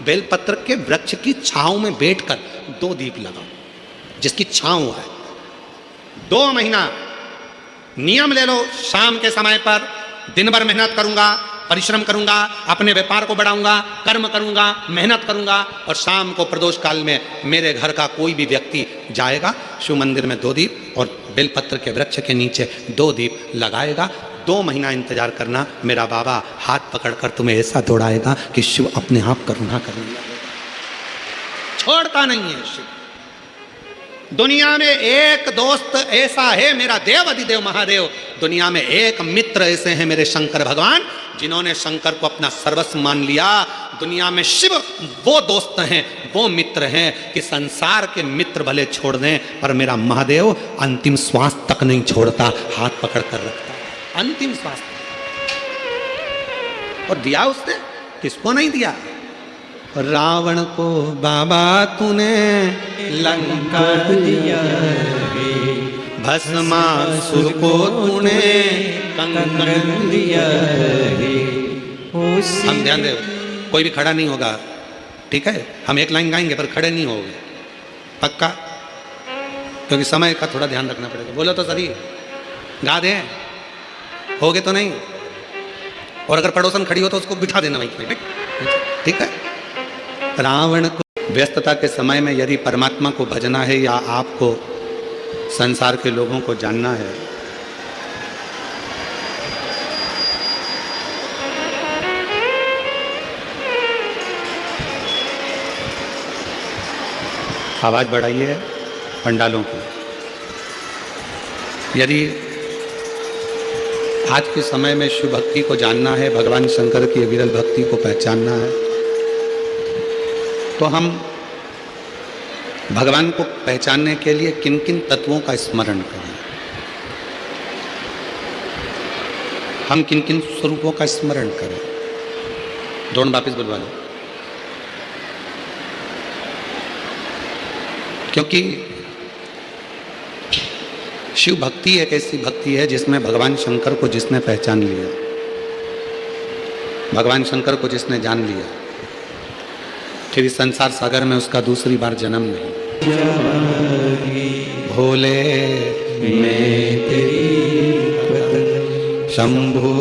बेलपत्र के वृक्ष की छांव में बैठकर 2 दीप लगाओ, जिसकी छांव है। 2 महीना नियम ले लो, शाम के समय पर दिन भर मेहनत करूंगा, परिश्रम करूंगा, अपने व्यापार को बढ़ाऊंगा, कर्म करूंगा, मेहनत करूंगा, और शाम को प्रदोष काल में मेरे घर का कोई भी व्यक्ति जाएगा, शिव मंदिर में 2 दीप और बेलपत्र के वृक्ष के नीचे 2 दीप लगाएगा। 2 महीना इंतजार करना, मेरा बाबा हाथ पकड़कर तुम्हें ऐसा दौड़ाएगा कि शिव अपने आप करुणा करने लगेगा। छोड़ता नहीं है शिव। दुनिया में एक दोस्त ऐसा है मेरा देव अधिदेव महादेव, दुनिया में एक मित्र ऐसे हैं मेरे शंकर भगवान, जिन्होंने शंकर को अपना सर्वस्व मान लिया। दुनिया में शिव वो दोस्त हैं, वो मित्र हैं कि संसार के मित्र भले छोड़ दें, पर मेरा महादेव अंतिम श्वास तक नहीं छोड़ता, हाथ पकड़ कर रखता है अंतिम श्वास। और दिया उसने, किसको नहीं दिया? रावण को बाबा तूने लंका दिया, भस्मासुर को तूने कंकण दिया। हम ध्यान दे, कोई भी खड़ा नहीं होगा, ठीक है? हम एक लाइन गाएंगे पर खड़े नहीं होंगे, पक्का? क्योंकि समय का थोड़ा ध्यान रखना पड़ेगा। बोलो तो सही, गा दे, होगे तो नहीं। और अगर पड़ोसन खड़ी हो तो उसको बिठा देना वहीं, ठीक है? रावण को व्यस्तता के समय में यदि परमात्मा को भजना है या आपको संसार के लोगों को जानना है, आवाज बढ़ाइए पंडालों की। यदि आज के समय में शिव भक्ति को जानना है, भगवान शंकर की विरल भक्ति को पहचानना है, तो हम भगवान को पहचानने के लिए किन किन तत्वों का स्मरण करें, हम किन किन स्वरूपों का स्मरण करें। दोनों वापिस बुलवा लो, क्योंकि शिव भक्ति एक ऐसी भक्ति है जिसमें भगवान शंकर को जिसने पहचान लिया, भगवान शंकर को जिसने जान लिया, फिर इस संसार सागर में उसका दूसरी बार जन्म नहीं। भोले मैं तेरी पतंग, शंभू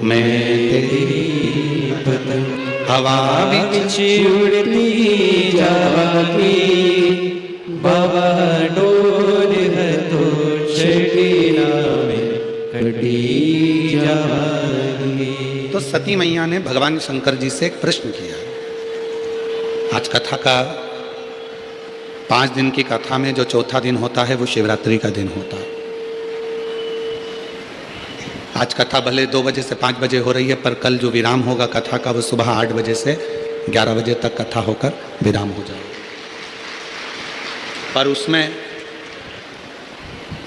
मैं तेरी पतंग, हवा बिच उड़ती जाती, बाबा डोर है तो छड़ीना में कटी जाती। तो सती मैया ने भगवान शंकर जी से एक प्रश्न किया। आज कथा का 5 दिन की कथा में जो चौथा दिन होता है वो शिवरात्रि का दिन होता है। आज कथा भले 2 बजे से 5 बजे हो रही है, पर कल जो विराम होगा कथा का वो सुबह 8 बजे से 11 बजे तक कथा होकर विराम हो जाएगा। पर उसमें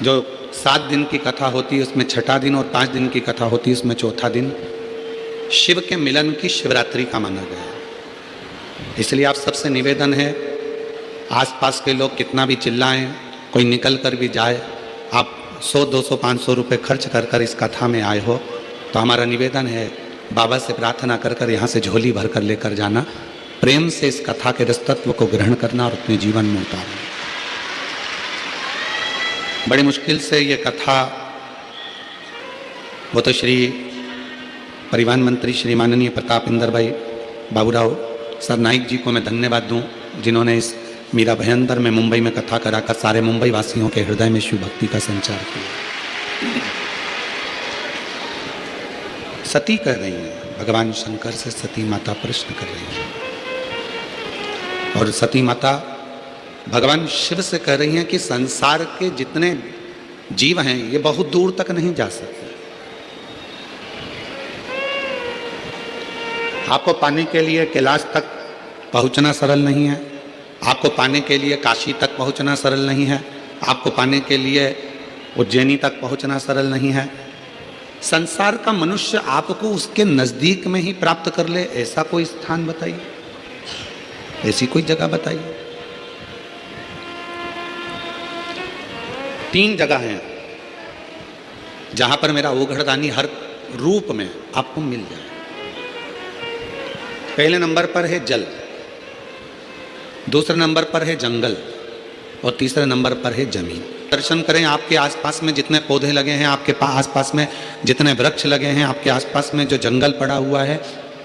जो 7 दिन की कथा होती है उसमें छठा दिन, और 5 दिन की कथा होती है उसमें चौथा दिन शिव के मिलन की शिवरात्रि का माना गया। इसलिए आप सबसे निवेदन है, आसपास के लोग कितना भी चिल्लाएं, कोई निकल कर भी जाए, आप 100, 200, 500 रुपये खर्च कर कर इस कथा में आए हो, तो हमारा निवेदन है बाबा से प्रार्थना कर कर यहाँ से झोली भर कर लेकर जाना, प्रेम से इस कथा के रसतत्व को ग्रहण करना और अपने जीवन में उतारना। बड़ी मुश्किल से ये कथा, वो तो श्री परिवहन मंत्री श्री माननीय प्रताप इंदर भाई बाबूराव सर नाइक जी को मैं धन्यवाद दूं, जिन्होंने इस मीरा भयंदर में मुंबई में कथा कराकर सारे मुंबई वासियों के हृदय में शिव भक्ति का संचार किया। सती कह रही हैं, भगवान शंकर से सती माता प्रश्न कर रही हैं, और सती माता भगवान शिव से कह रही हैं कि संसार के जितने जीव हैं ये बहुत दूर तक नहीं जा सकते। आपको पाने के लिए कैलाश तक पहुंचना सरल नहीं है, आपको पाने के लिए काशी तक पहुंचना सरल नहीं है, आपको पाने के लिए उज्जैनी तक पहुंचना सरल नहीं है। संसार का मनुष्य आपको उसके नज़दीक में ही प्राप्त कर ले, ऐसा कोई स्थान बताइए, ऐसी कोई जगह बताइए। 3 जगह हैं जहां पर मेरा ओघड़दानी हर रूप में आपको मिल जाए। पहले नंबर पर है जल, दूसरे नंबर पर है जंगल और तीसरे नंबर पर है जमीन। दर्शन करें, आपके आसपास में जितने पौधे लगे हैं, आपके आसपास में जितने वृक्ष लगे हैं, आपके आसपास में जो जंगल पड़ा हुआ है,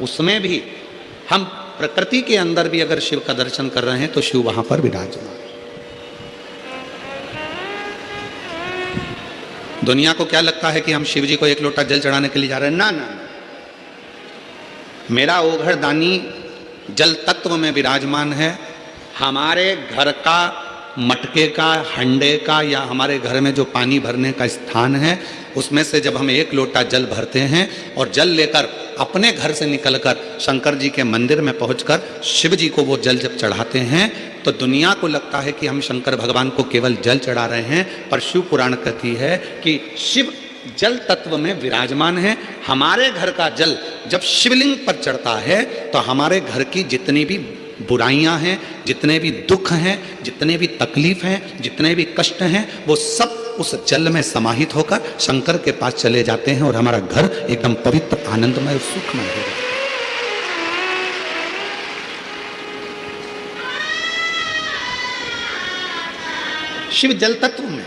उसमें भी हम प्रकृति के अंदर भी अगर शिव का दर्शन कर रहे हैं तो शिव वहां पर विराजमान। दुनिया को क्या लगता है कि हम शिव जी को एक लोटा जल चढ़ाने के लिए जा रहे हैं? ना ना, मेरा ओघड़ दानी जल तत्व में विराजमान है। हमारे घर का मटके का, हंडे का या हमारे घर में जो पानी भरने का स्थान है, उसमें से जब हम एक लोटा जल भरते हैं और जल लेकर अपने घर से निकलकर शंकर जी के मंदिर में पहुंचकर शिव जी को वो जल जब चढ़ाते हैं तो दुनिया को लगता है कि हम शंकर भगवान को केवल जल चढ़ा रहे हैं, पर शिव पुराण कहती है कि शिव जल तत्व में विराजमान है। हमारे घर का जल जब शिवलिंग पर चढ़ता है तो हमारे घर की जितनी भी बुराइयां हैं, जितने भी दुख हैं, जितने भी तकलीफ हैं, जितने भी कष्ट हैं, वो सब उस जल में समाहित होकर शंकर के पास चले जाते हैं और हमारा घर एकदम पवित्र, आनंदमय और सुखमय हो जाता है। शिव जल तत्व में,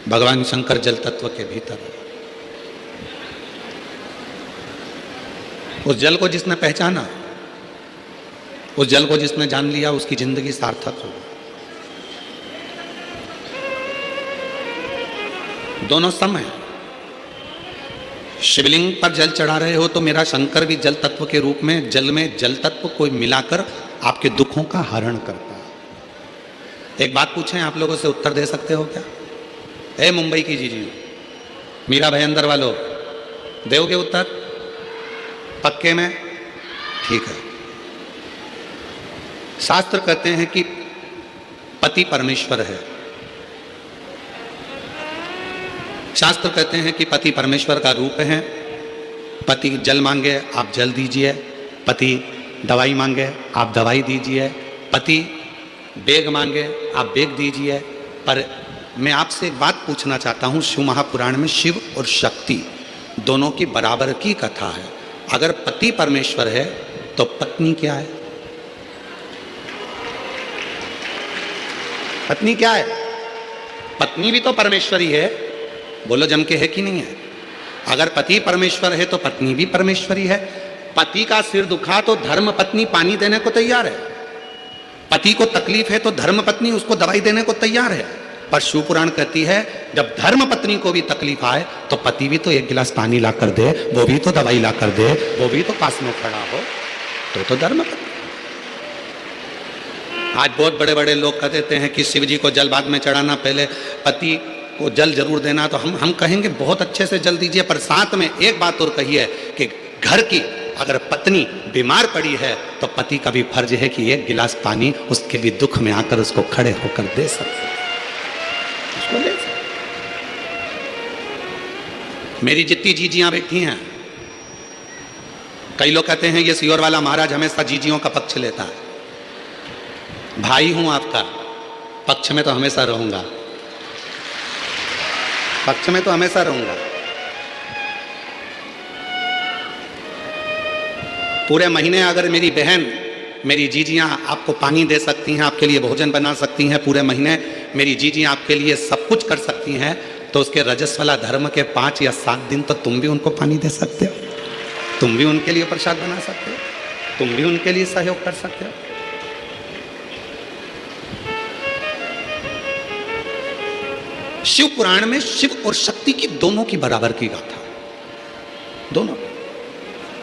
भगवान शंकर जल तत्व के भीतर। उस जल को जिसने पहचाना, उस जल को जिसने जान लिया, उसकी जिंदगी सार्थक हो। दोनों समय शिवलिंग पर जल चढ़ा रहे हो तो मेरा शंकर भी जल तत्व के रूप में जल में जल तत्व को मिलाकर आपके दुखों का हरण करता है। एक बात पूछें, आप लोगों से उत्तर दे सकते हो क्या? ए मुंबई की जीजी, मीरा भयंदर वालों, दोगे उत्तर? पक्के में? ठीक है। शास्त्र कहते हैं कि पति परमेश्वर है। शास्त्र कहते हैं कि पति परमेश्वर का रूप है। पति जल मांगे आप जल दीजिए, पति दवाई मांगे आप दवाई दीजिए, पति बेग मांगे आप बेग दीजिए। पर मैं आपसे एक बात पूछना चाहता हूँ, शिव महापुराण में शिव और शक्ति दोनों की बराबर की कथा है। अगर पति परमेश्वर है तो पत्नी क्या है? पत्नी क्या है? पत्नी भी तो परमेश्वरी है। बोलो जम के, है कि नहीं है? अगर पति परमेश्वर है तो पत्नी भी परमेश्वरी है। पति का सिर दुखा तो धर्म पत्नी पानी देने को तैयार है। पति को तकलीफ है तो धर्म पत्नी उसको दवाई देने को तैयार है। पर शिव पुराण कहती है जब धर्म पत्नी को भी तकलीफ आए तो पति भी तो एक गिलास पानी ला कर दे, वो भी तो दवाई ला कर दे, वो भी तो पास में खड़ा हो, तो धर्म पत्नी। आज बहुत बड़े बड़े लोग कह देते हैं कि शिव जी को जल बाद में चढ़ाना, पहले पति को जल जरूर देना। तो हम कहेंगे बहुत अच्छे से जल दीजिए, पर साथ में एक बात और कही है कि घर की अगर पत्नी बीमार पड़ी है तो पति का भी फर्ज है कि एक गिलास पानी उसके भी दुख में आकर उसको खड़े होकर दे सकते, उसको दे सकते। मेरी जितनी जीजियां बैठी हैं, कई लोग कहते हैं ये सियोर वाला महाराज हमेशा जीजियों का पक्ष लेता है। भाई हूं आपका, पक्ष में तो हमेशा रहूंगा, पक्ष में तो हमेशा रहूंगा। पूरे महीने अगर मेरी बहन, मेरी जीजियां आपको पानी दे सकती हैं, आपके लिए भोजन बना सकती हैं, पूरे महीने मेरी जीजियां आपके लिए सब कुछ कर सकती हैं, तो उसके रजस्वला धर्म के 5 या 7 दिन तो तुम भी उनको पानी दे सकते हो, तुम भी उनके लिए प्रसाद बना सकते हो, तुम भी उनके लिए सहयोग कर सकते हो। शिव पुराण में शिव और शक्ति की दोनों की बराबर की गाथा, दोनों।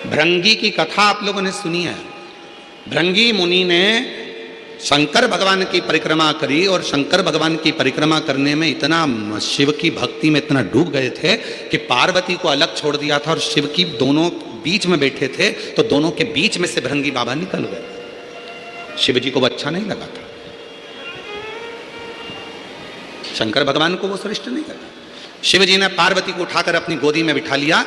भृंगी की कथा आप लोगों ने सुनी है। भृंगी मुनि ने शंकर भगवान की परिक्रमा करी और शंकर भगवान की परिक्रमा करने में इतना शिव की भक्ति में इतना डूब गए थे कि पार्वती को अलग छोड़ दिया था और शिव की दोनों बीच में बैठे थे, तो दोनों के बीच में से भृंगी बाबा निकल गए। शिव जी को वो अच्छा नहीं लगा था, शंकर भगवान को वो श्रेष्ठ नहीं लगा। शिव जी ने पार्वती को उठाकर अपनी गोदी में बिठा लिया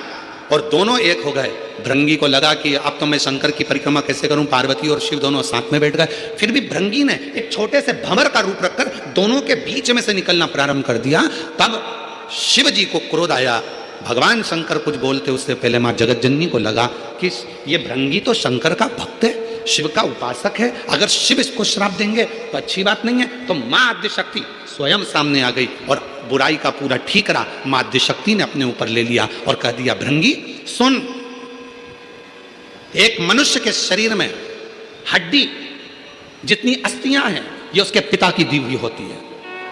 और दोनों एक हो गए। भृंगी को लगा कि अब तो मैं शंकर की परिक्रमा कैसे करूं, पार्वती और शिव दोनों साथ में बैठ गए। फिर भी भृंगी ने एक छोटे से भंवर का रूप रखकर दोनों के बीच में से निकलना प्रारंभ कर दिया। तब शिव जी को क्रोध आया भगवान शंकर कुछ बोलते उससे पहले माँ जगतजननी को लगा कि ये भृंगी तो शंकर का भक्त है, शिव का उपासक है, अगर शिव इसको श्राप देंगे तो अच्छी बात नहीं है। तो माँ आद्यशक्ति स्वयं सामने आ गई और बुराई का पूरा ठीकरा माँ आद्यशक्ति ने अपने ऊपर ले लिया और कह दिया, भृंगी सुन, एक मनुष्य के शरीर में हड्डी जितनी अस्थियां हैं ये उसके पिता की दी हुई होती है,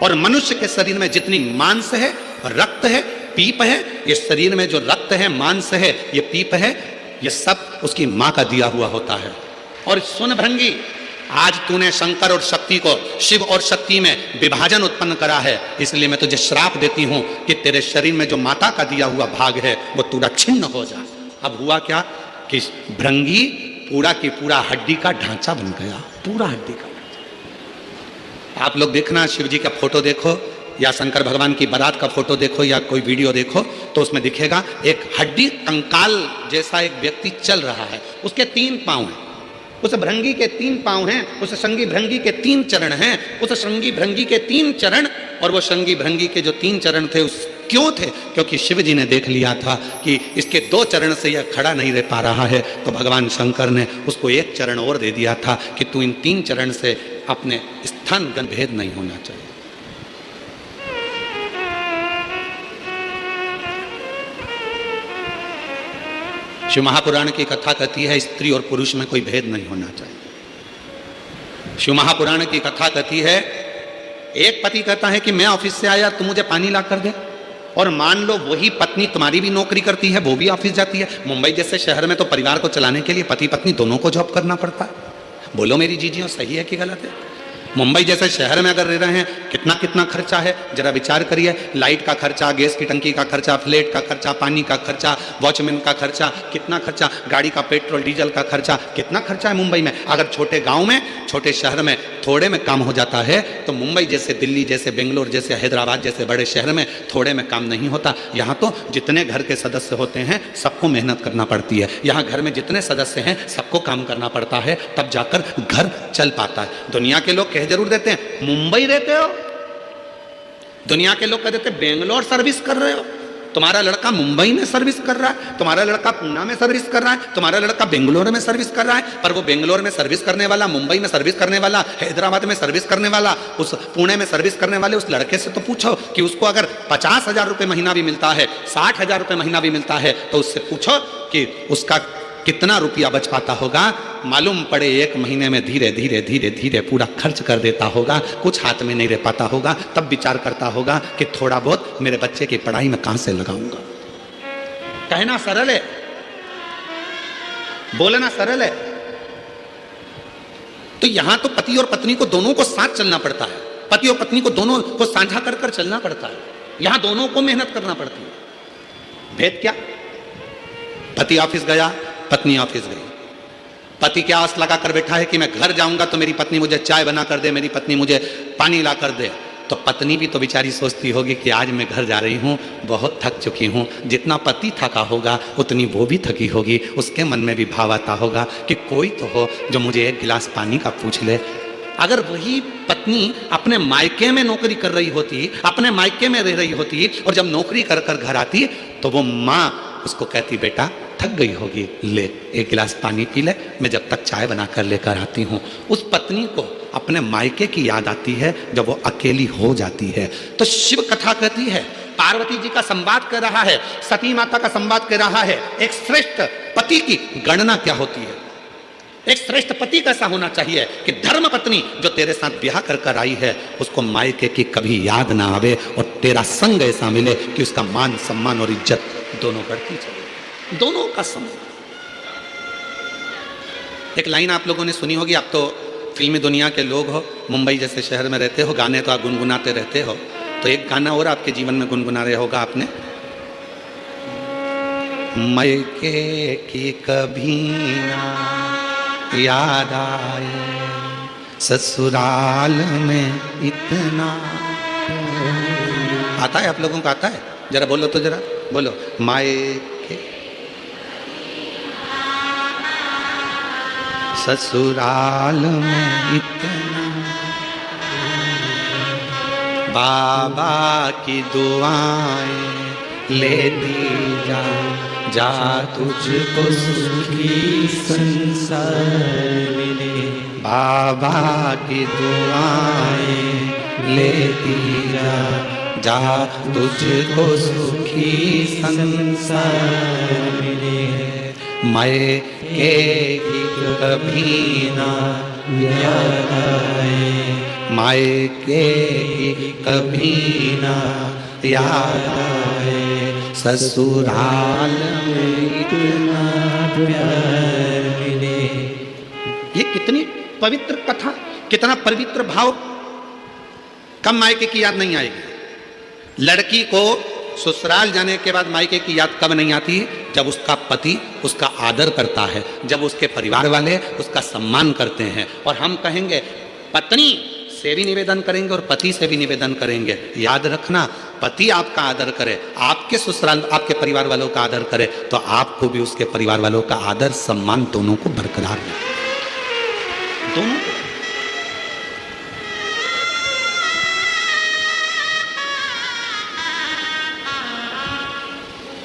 और मनुष्य के शरीर में जितनी मांस है, रक्त है, पीप है, ये शरीर में जो रक्त है, मांस है, ये पीप है, ये सब उसकी मां का दिया हुआ होता है। और सुन भृंगी, आज तूने शंकर और शक्ति को, शिव और शक्ति में विभाजन उत्पन्न करा है, इसलिए मैं तुझे श्राप देती हूं कि तेरे शरीर में जो माता का दिया हुआ भाग है वो पूरा छिन्न हो जाए। अब हुआ क्या कि भृंगी पूरा की पूरा हड्डी का ढांचा बन गया, पूरा हड्डी का ढांचा। आप लोग देखना, शिव जी का फोटो देखो या शंकर भगवान की बारात का फोटो देखो या कोई वीडियो देखो तो उसमें दिखेगा एक हड्डी कंकाल जैसा एक व्यक्ति चल रहा है, उसके 3 पांव हैं, उस भृंगी के 3 पांव हैं, उस शंगी भृंगी के 3 चरण हैं, उस शंगी भृंगी के 3 चरण, और वो शंगी भृंगी के जो 3 चरण थे उस क्यों थे? क्योंकि शिव जी ने देख लिया था कि इसके 2 चरण से यह खड़ा नहीं रह पा रहा है, तो भगवान शंकर ने उसको 1 चरण और दे दिया था कि तू इन 3 चरण से अपने स्थान भेद नहीं होना चाहिए। शिव महापुराण की कथा कहती है स्त्री और पुरुष में कोई भेद नहीं होना चाहिए। शिव महापुराण की कथा कहती है एक पति कहता है कि मैं ऑफिस से आया, तू मुझे पानी ला कर दे, और मान लो वही पत्नी तुम्हारी भी नौकरी करती है, वो भी ऑफिस जाती है। मुंबई जैसे शहर में तो परिवार को चलाने के लिए पति पत्नी दोनों को जॉब करना पड़ता है। बोलो मेरी जीजियों, सही है कि गलत है? मुंबई जैसे शहर में अगर रह रहे हैं, कितना कितना खर्चा है, जरा विचार करिए। लाइट का खर्चा, गैस की टंकी का खर्चा, फ्लैट का खर्चा, पानी का खर्चा, वॉचमैन का खर्चा, कितना खर्चा, गाड़ी का पेट्रोल डीजल का खर्चा, कितना खर्चा है मुंबई में। अगर छोटे गांव में, छोटे शहर में थोड़े में काम हो जाता है, तो मुंबई जैसे, दिल्ली जैसे, बेंगलोर जैसे, हैदराबाद जैसे बड़े शहर में थोड़े में काम नहीं होता। यहाँ तो जितने घर के सदस्य होते हैं सबको मेहनत करना पड़ती है। यहाँ घर में जितने सदस्य हैं सबको काम करना पड़ता है, तब जाकर घर चल पाता है। दुनिया के लोग कह जरूर देते हैं मुंबई रहते हो, दुनिया के लोग कह देते हैं बेंगलोर सर्विस कर रहे हो, तुम्हारा लड़का मुंबई में सर्विस कर रहा है, तुम्हारा लड़का पूना में सर्विस कर रहा है, तुम्हारा लड़का बेंगलोर में सर्विस कर रहा है। पर वो बेंगलोर में सर्विस करने वाला, मुंबई में सर्विस करने वाला, हैदराबाद में सर्विस करने वाला, उस पुणे में सर्विस करने वाले उस लड़के से तो पूछो कि उसको अगर 50,000 रुपये महीना भी मिलता है, 60,000 रुपये महीना भी मिलता है, तो उससे पूछो कि उसका कितना रुपया बच पाता होगा। मालूम पड़े 1 महीने में धीरे धीरे धीरे धीरे पूरा खर्च कर देता होगा, कुछ हाथ में नहीं रह पाता होगा। तब विचार करता होगा कि थोड़ा बहुत मेरे बच्चे की पढ़ाई में कहां से लगाऊंगा। कहना सरल है, बोलना सरल है। तो यहां तो पति और पत्नी को दोनों को साथ चलना पड़ता है, पति और पत्नी को दोनों को साझा कर कर चलना पड़ता है। यहां दोनों को मेहनत करना पड़ती है। भेद क्या? पति ऑफिस गया, पत्नी ऑफिस गई। पति क्या आस लगा कर बैठा है कि मैं घर जाऊंगा तो मेरी पत्नी मुझे चाय बना कर दे, मेरी पत्नी मुझे पानी ला कर दे। तो पत्नी भी तो बेचारी सोचती होगी कि आज मैं घर जा रही हूँ, बहुत थक चुकी हूँ। जितना पति थका होगा उतनी वो भी थकी होगी। उसके मन में भी भाव आता होगा कि कोई तो हो जो मुझे 1 गिलास पानी का पूछ ले। अगर वही पत्नी अपने मायके में नौकरी कर रही होती, अपने मायके में रह रही होती, और जब नौकरी कर कर घर आती तो वो माँ उसको कहती बेटा थक गई होगी, ले 1 गिलास पानी पी ले, मैं जब तक चाय बना कर लेकर आती हूँ। उस पत्नी को अपने मायके की याद आती है जब वो अकेली हो जाती है। तो शिव कथा कहती है, पार्वती जी का संवाद कर रहा है, सती माता का संवाद कर रहा है। एक श्रेष्ठ पति की गणना क्या होती है, एक श्रेष्ठ पति कैसा होना चाहिए कि धर्म पत्नी जो तेरे साथ ब्याह कर कर आई है उसको मायके की कभी याद ना आवे, और तेरा संग ऐसा मिले कि उसका मान सम्मान और इज्जत दोनों बढ़ती चले, दोनों का सम्मान। एक लाइन आप लोगों ने सुनी होगी, आप तो फिल्मी दुनिया के लोग हो, मुंबई जैसे शहर में रहते हो, गाने तो आप गुनगुनाते रहते हो। तो एक गाना और आपके जीवन में गुनगुना रहे होगा आपने, मायके की कभी ना याद आए, ससुराल में इतना। आता है आप लोगों को? आता है? जरा बोलो तो, जरा बोलो। मायके ससुराल में इतना, बाबा की दुआएं लेती जा, जा तुझको सुखी संसार मिले। बाबा की दुआएं लेती जा, जा तुझको सुखी संसार मिले। मैं के कभी ना याद आए, मैं के कभी ना याद आए, ससुराल में इतना प्यार मिले। ये कितनी पवित्र कथा, कितना पवित्र भाव। कब मायके की याद नहीं आएगी? लड़की को ससुराल जाने के बाद मायके की याद कब नहीं आती? जब उसका पति उसका आदर करता है, जब उसके परिवार वाले उसका सम्मान करते हैं। और हम कहेंगे, पत्नी से भी निवेदन करेंगे और पति से भी निवेदन करेंगे, याद रखना, पति आपका आदर करे, आपके ससुराल आपके परिवार वालों का आदर करे, तो आपको भी उसके परिवार वालों का आदर सम्मान दोनों को बरकरार रहे, दोनों को।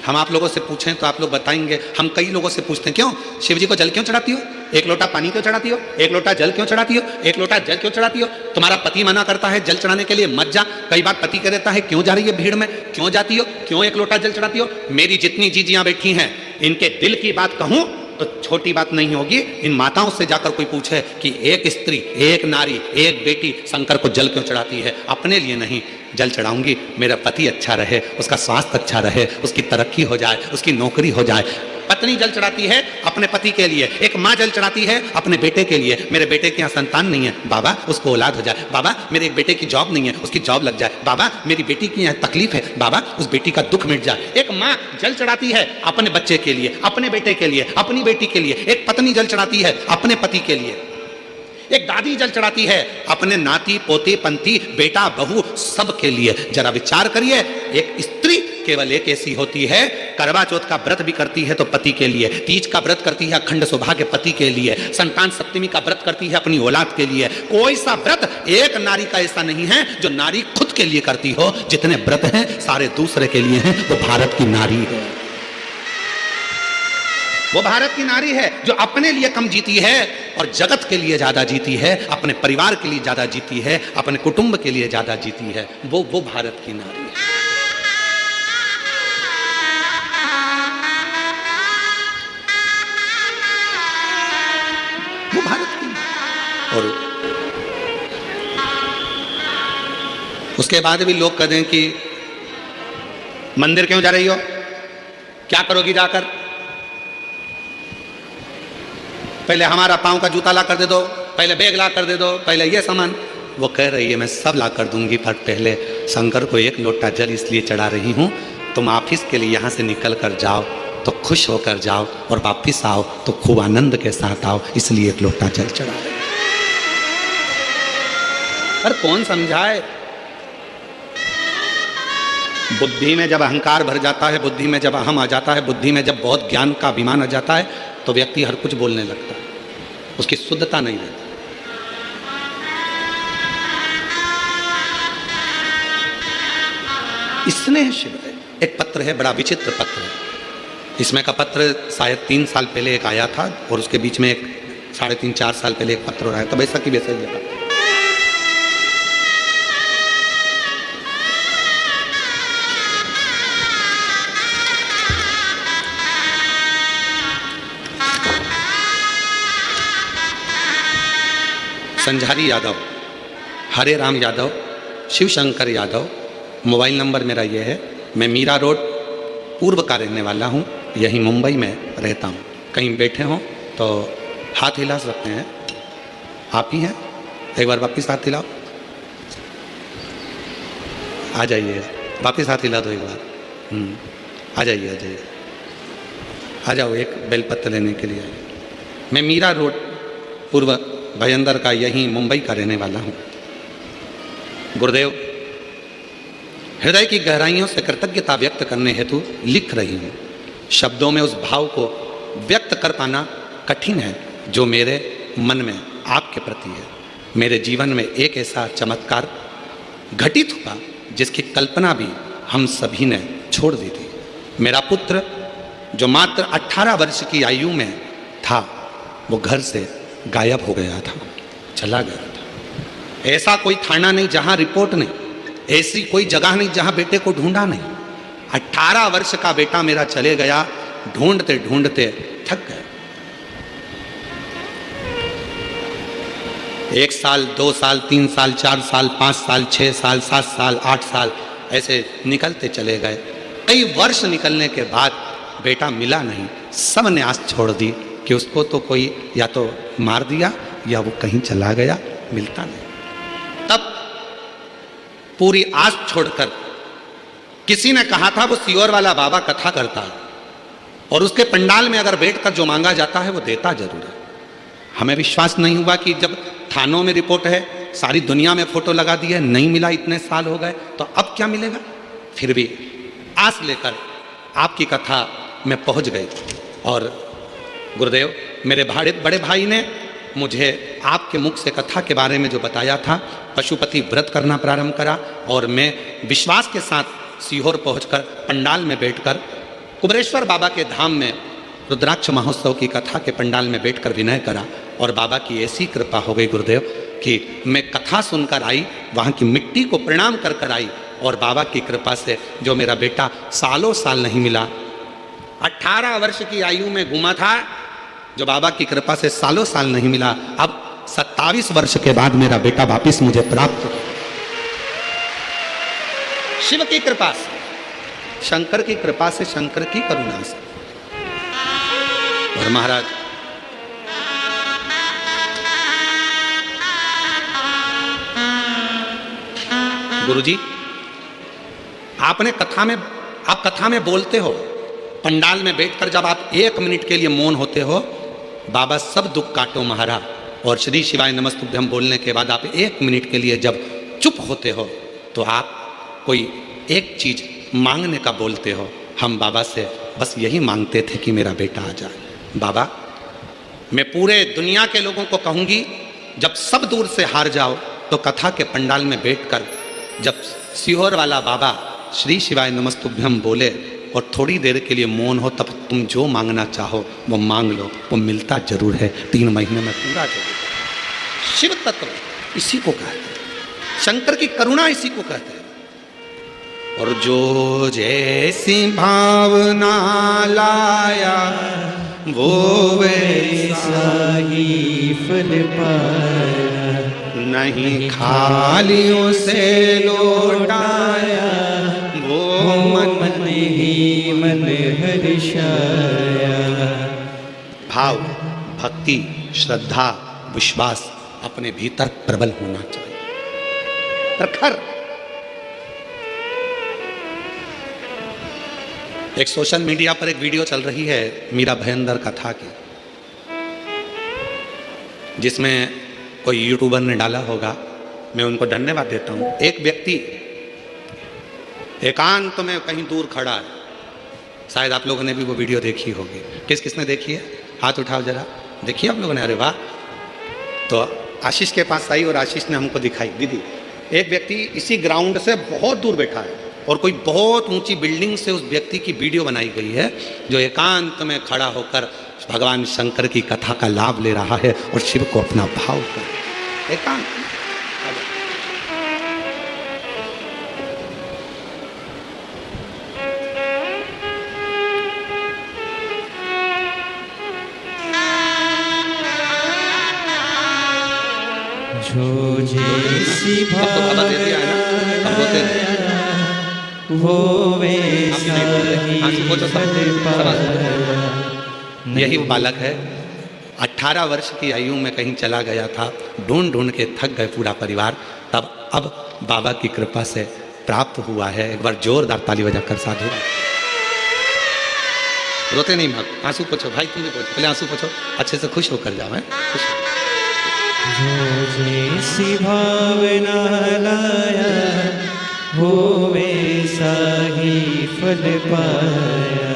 हम आप लोगों से पूछें तो आप लोग बताएंगे, हम कई लोगों से पूछते हैं, क्यों शिव जी को जल क्यों चढ़ाती हो? एक लोटा पानी क्यों चढ़ाती हो? एक लोटा जल क्यों चढ़ाती हो? एक लोटा जल क्यों चढ़ाती हो? तुम्हारा पति मना करता है जल चढ़ाने के लिए, मत जा। कई बार पति कह देता है, क्यों जा रही है भीड़ में, क्यों जाती हो, क्यों एक लोटा जल चढ़ाती हो? मेरी जितनी जीजियां बैठी हैं, इनके दिल की बात कहूं तो छोटी बात नहीं होगी। इन माताओं से जाकर कोई पूछे कि एक स्त्री, एक नारी, एक बेटी शंकर को जल क्यों चढ़ाती है? अपने लिए नहीं, जल चढ़ाऊंगी मेरा पति अच्छा रहे, उसका स्वास्थ्य अच्छा रहे, उसकी तरक्की हो जाए, उसकी नौकरी हो जाए। पत्नी जल चढ़ाती है अपने पति के लिए, एक माँ जल चढ़ाती है अपने बेटे के लिए, मेरे बेटे के यहाँ संतान नहीं है, बाबा उसको औलाद हो जाए, बाबा मेरे एक बेटे की जॉब नहीं है, उसकी जॉब लग जाए, बाबा मेरी बेटी की यहाँ तकलीफ है, बाबा उस बेटी का दुख मिट जाए। एक माँ जल चढ़ाती है अपने बच्चे के लिए, अपने बेटे के लिए, अपनी बेटी के लिए। एक पत्नी जल चढ़ाती है अपने पति के लिए। एक दादी जल चढ़ाती है अपने नाती पोते पंती बेटा बहू सब के लिए। जरा विचार करिए, एक स्त्री केवल एक ऐसी होती है, करवा चौथ का व्रत भी करती है तो पति के लिए, तीज का व्रत करती है अखंड सौभाग्य पति के लिए, संतान सप्तमी का व्रत करती है अपनी औलाद के लिए। कोई सा व्रत एक नारी का ऐसा नहीं है जो नारी खुद के लिए करती हो। जितने व्रत हैं सारे दूसरे के लिए हैं। वो भारत की नारी है, वो भारत की नारी है जो अपने लिए कम जीती है और जगत के लिए ज्यादा जीती है, अपने परिवार के लिए ज्यादा जीती है, अपने कुटुंब के लिए ज्यादा जीती है। वो भारत की नारी है। वो भारत की। और उसके बाद भी लोग कह दें कि मंदिर क्यों जा रही हो, क्या करोगी जाकर, पहले हमारा पांव का जूता ला कर दे दो, पहले बैग ला कर दे दो, पहले ये सामान। वो कह रही है मैं सब ला कर दूंगी, पर पहले शंकर को एक लोटा जल इसलिए चढ़ा रही हूँ, तुम ऑफिस के लिए यहाँ से निकल कर जाओ तो खुश होकर जाओ और वापिस आओ तो खूब आनंद के साथ आओ, इसलिए एक लोटा जल चढ़ा रही। पर कौन समझाए? बुद्धि में जब अहंकार भर जाता है, बुद्धि में जब अहम आ जाता है, बुद्धि में जब बहुत ज्ञान का अभिमान आ जाता है, तो व्यक्ति हर कुछ बोलने लगता है, उसकी शुद्धता नहीं रहती। स्नेह शिव है, एक पत्र है, बड़ा विचित्र पत्र है। इसमें का पत्र शायद 3 साल पहले एक आया था और उसके बीच में एक 3.5-4 साल पहले एक पत्र आया था, वैसा की वैसा ही है। संझारी यादव, हरे राम यादव, शिव शंकर यादव, मोबाइल नंबर मेरा ये है। मैं मीरा रोड पूर्व का रहने वाला हूँ, यहीं मुंबई में रहता हूँ। कहीं बैठे हों तो हाथ हिला सकते हैं, आप ही हैं, एक बार वापस हाथ हिलाओ, आ जाइए, वापस हाथ हिला दो एक बार, आ जाइए आ जाइए, आ जाओ, एक बेलपत्र लेने के लिए आइए। मैं मीरा रोड पूर्व भयंदर का यहीं मुंबई का रहने वाला हूँ। गुरुदेव, हृदय की गहराइयों से कृतज्ञता व्यक्त करने हेतु लिख रही हूँ। शब्दों में उस भाव को व्यक्त कर पाना कठिन है जो मेरे मन में आपके प्रति है। मेरे जीवन में एक ऐसा चमत्कार घटित हुआ जिसकी कल्पना भी हम सभी ने छोड़ दी थी। मेरा पुत्र जो मात्र 18 वर्ष की आयु में था वो घर से गायब हो गया था, चला गया था। ऐसा कोई थाना नहीं जहां रिपोर्ट नहीं, ऐसी कोई जगह नहीं जहां बेटे को ढूंढा नहीं। 18 वर्ष का बेटा मेरा चले गया, ढूंढते ढूंढते थक गए। 1 साल, 2 साल, 3 साल, 4 साल, 5 साल, 6 साल, 7 साल, 8 साल ऐसे निकलते चले गए। कई वर्ष निकलने के बाद बेटा मिला नहीं। सब ने आस छोड़ दी कि उसको तो कोई या तो मार दिया या वो कहीं चला गया, मिलता नहीं। तब पूरी आस छोड़कर किसी ने कहा था वो सीहोर वाला बाबा कथा करता है और उसके पंडाल में अगर बैठकर जो मांगा जाता है वो देता जरूर है। हमें विश्वास नहीं हुआ कि जब थानों में रिपोर्ट है, सारी दुनिया में फोटो लगा दी है, नहीं मिला, इतने साल हो गए, तो अब क्या मिलेगा। फिर भी आस लेकर आपकी कथा में पहुंच गई और गुरुदेव मेरे बड़े भाई ने मुझे आपके मुख से कथा के बारे में जो बताया था, पशुपति व्रत करना प्रारंभ करा और मैं विश्वास के साथ सीहोर पहुंचकर पंडाल में बैठकर कुबरेश्वर बाबा के धाम में रुद्राक्ष महोत्सव की कथा के पंडाल में बैठकर विनय करा और बाबा की ऐसी कृपा हो गई गुरुदेव कि मैं कथा सुनकर आई, वहाँ की मिट्टी को प्रणाम कर कर आई और बाबा की कृपा से जो मेरा बेटा सालों साल नहीं मिला, 18 वर्ष की आयु में गुमा था, जो बाबा की कृपा से सालों साल नहीं मिला, अब 27 वर्ष के बाद मेरा बेटा वापिस मुझे प्राप्त। शिव की कृपा से, शंकर की कृपा से, शंकर की करुणा से। और महाराज गुरुजी आपने आप कथा में बोलते हो, पंडाल में बैठकर जब आप 1 मिनट के लिए मौन होते हो, बाबा सब दुख काटो महाराज, और श्री शिवाय नमस्तुभ्यम बोलने के बाद आप 1 मिनट के लिए जब चुप होते हो तो आप कोई एक चीज मांगने का बोलते हो। हम बाबा से बस यही मांगते थे कि मेरा बेटा आ जाए। बाबा मैं पूरे दुनिया के लोगों को कहूंगी, जब सब दूर से हार जाओ तो कथा के पंडाल में बैठकर जब सीहोर वाला बाबा श्री शिवाय नमस्तुभ्यम बोले और थोड़ी देर के लिए मौन हो, तब तुम जो मांगना चाहो वो मांग लो, वो मिलता जरूर है, 3 महीने में पूरा जरूर है। शिव तत्व इसी को कहते हैं, शंकर की करुणा इसी को कहते हैं। और जो जैसी भावना लाया वो वैसा ही फल पाया, नहीं खाली उसे लौटाया, वो मन ही मन हर्षाया। भाव, भक्ति, श्रद्धा, विश्वास अपने भीतर प्रबल होना चाहिए, प्रखर। एक सोशल मीडिया पर एक वीडियो चल रही है मीरा भयंदर कथा की, जिसमें कोई यूट्यूबर ने डाला होगा, मैं उनको धन्यवाद देता हूँ। एक व्यक्ति एकांत में कहीं दूर खड़ा है, शायद आप लोगों ने भी वो वीडियो देखी होगी। किसने देखी है? हाथ उठाओ जरा, देखिए आप लोगों ने। अरे वाह। तो आशीष के पास आई और आशीष ने हमको दिखाई, दीदी एक व्यक्ति इसी ग्राउंड से बहुत दूर बैठा है और कोई बहुत ऊंची बिल्डिंग से उस व्यक्ति की वीडियो बनाई गई है, जो एकांत में खड़ा होकर भगवान शंकर की कथा का लाभ ले रहा है और शिव को अपना भाव कर एकांत। जो जैसी भावना वो वैसा ही फल पाया। यही वो बालक है, 18 वर्ष की आयु में कहीं चला गया था, ढूंढ ढूंढ के थक गए पूरा परिवार, तब अब बाबा की कृपा से प्राप्त हुआ है। एक बार जोरदार ताली बजाकर साधु। रोते नहीं मत, आंसू पोछो भाई, तुम भी पोछो, पहले आंसू पोछो, अच्छे से खुश होकर जाओ। खुश जो जैसी भावना लाया वो वैसा ही फल पाया,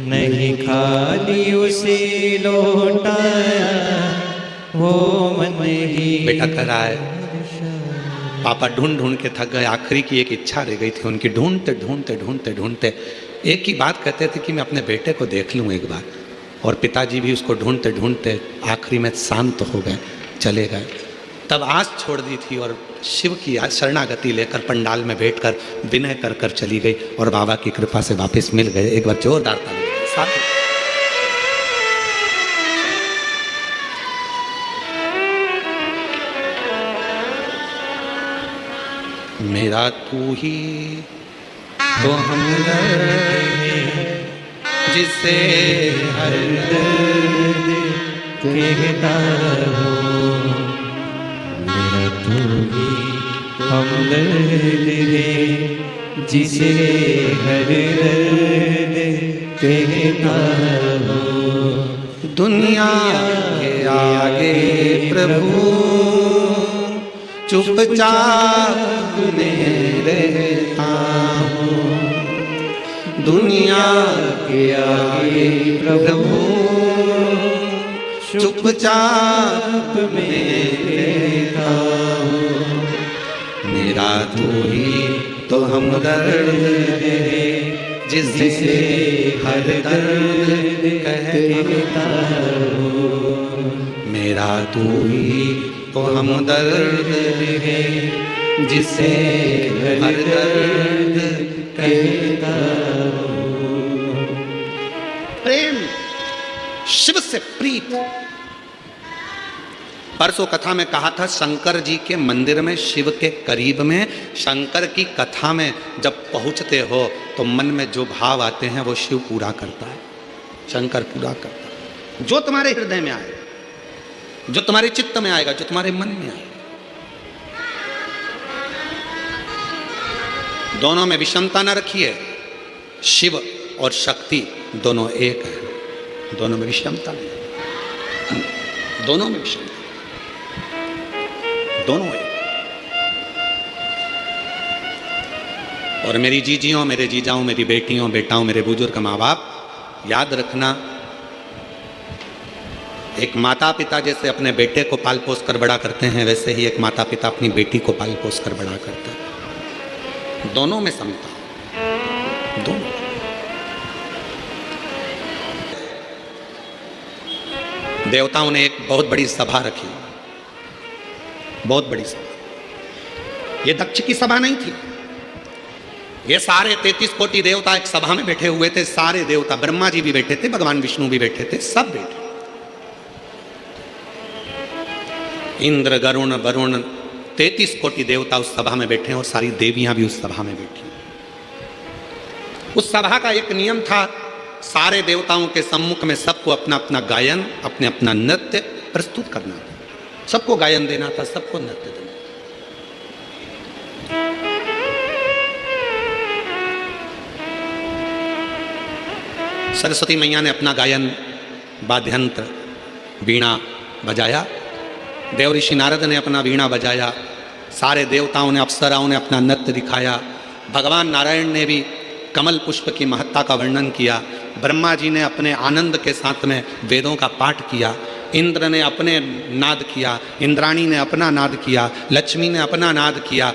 नहीं खाली उसे लौटाया, वो मन ही बेटा कर रहा है। पापा ढूंढ ढूंढ के थक गए, आखिरी की एक इच्छा रह गई थी उनकी, ढूंढते ढूंढते ढूंढते ढूंढते एक ही बात कहते थे कि मैं अपने बेटे को देख लूँ एक बार, और पिताजी भी उसको ढूंढते ढूंढते आखिरी में शांत हो गए, चले गए। तब आस छोड़ दी थी और शिव की शरणागति लेकर पंडाल में बैठकर विनय कर कर चली गई और बाबा की कृपा से वापस मिल गए। एक बार जोरदार ताली साथ। मेरा तू ही तो हमदर्द है जिसे हर दर्द कहता हो, मेरा तू ही हमदर्द है जिसे हर दर्द कहता हो। दुनिया के आगे प्रभु चुपचाप में रहता हूँ, दुनिया के आगे प्रभु चुपचाप में रहता हूँ। मेरा तू ही तो हमदर्द है जिसे हर दर्द कहता हूँ। मेरा तू ही तो हमदर्द है जिसे हर दर्द कहता हूँ। प्रेम, शिव से प्रीत। परसों कथा में कहा था, शंकर जी के मंदिर में, शिव के करीब में, शंकर की कथा में जब पहुंचते हो तो मन में जो भाव आते हैं वो शिव पूरा करता है, शंकर पूरा करता है। जो तुम्हारे हृदय में आए, जो तुम्हारे चित्त में आएगा, जो तुम्हारे मन में आएगा। दोनों में विषमता न रखिए। शिव और शक्ति दोनों एक है, दोनों में विषमता नहीं, दोनों में विषमता, दोनों एक। और मेरी जीजियों, मेरे जीजाओं, मेरी बेटियों, बेटाओं, मेरे बुजुर्ग माँ बाप, याद रखना, एक माता पिता जैसे अपने बेटे को पाल पोस कर बड़ा करते हैं, वैसे ही एक माता पिता अपनी बेटी को पाल पोस कर बड़ा करते हैं। दोनों में समता, दोनों। देवताओं ने एक बहुत बड़ी सभा रखी, बहुत बड़ी सभा। ये दक्ष की सभा नहीं थी, ये सारे 33 कोटि देवता एक सभा में बैठे हुए थे। सारे देवता, ब्रह्मा जी भी बैठे थे, भगवान विष्णु भी बैठे थे, सब बैठे। इंद्र, गरुण, वरुण, 33 कोटि देवता उस सभा में बैठे हैं और सारी देवियां भी उस सभा में बैठी। उस सभा का एक नियम था, सारे देवताओं के सम्मुख में सबको अपना अपना गायन, अपने अपना नृत्य प्रस्तुत करना था। सबको गायन देना था, सबको नृत्य देना। सरस्वती मैया ने अपना गायन, वाद्यंत्र, वीणा बजाया। देव ऋषि नारद ने अपना वीणा बजाया। सारे देवताओं ने, अप्सराओं ने अपना नृत्य दिखाया। भगवान नारायण ने भी कमल पुष्प की महत्ता का वर्णन किया। ब्रह्मा जी ने अपने आनंद के साथ में वेदों का पाठ किया। इंद्र ने अपने नाद किया, इंद्राणी ने अपना नाद किया, लक्ष्मी ने अपना नाद किया,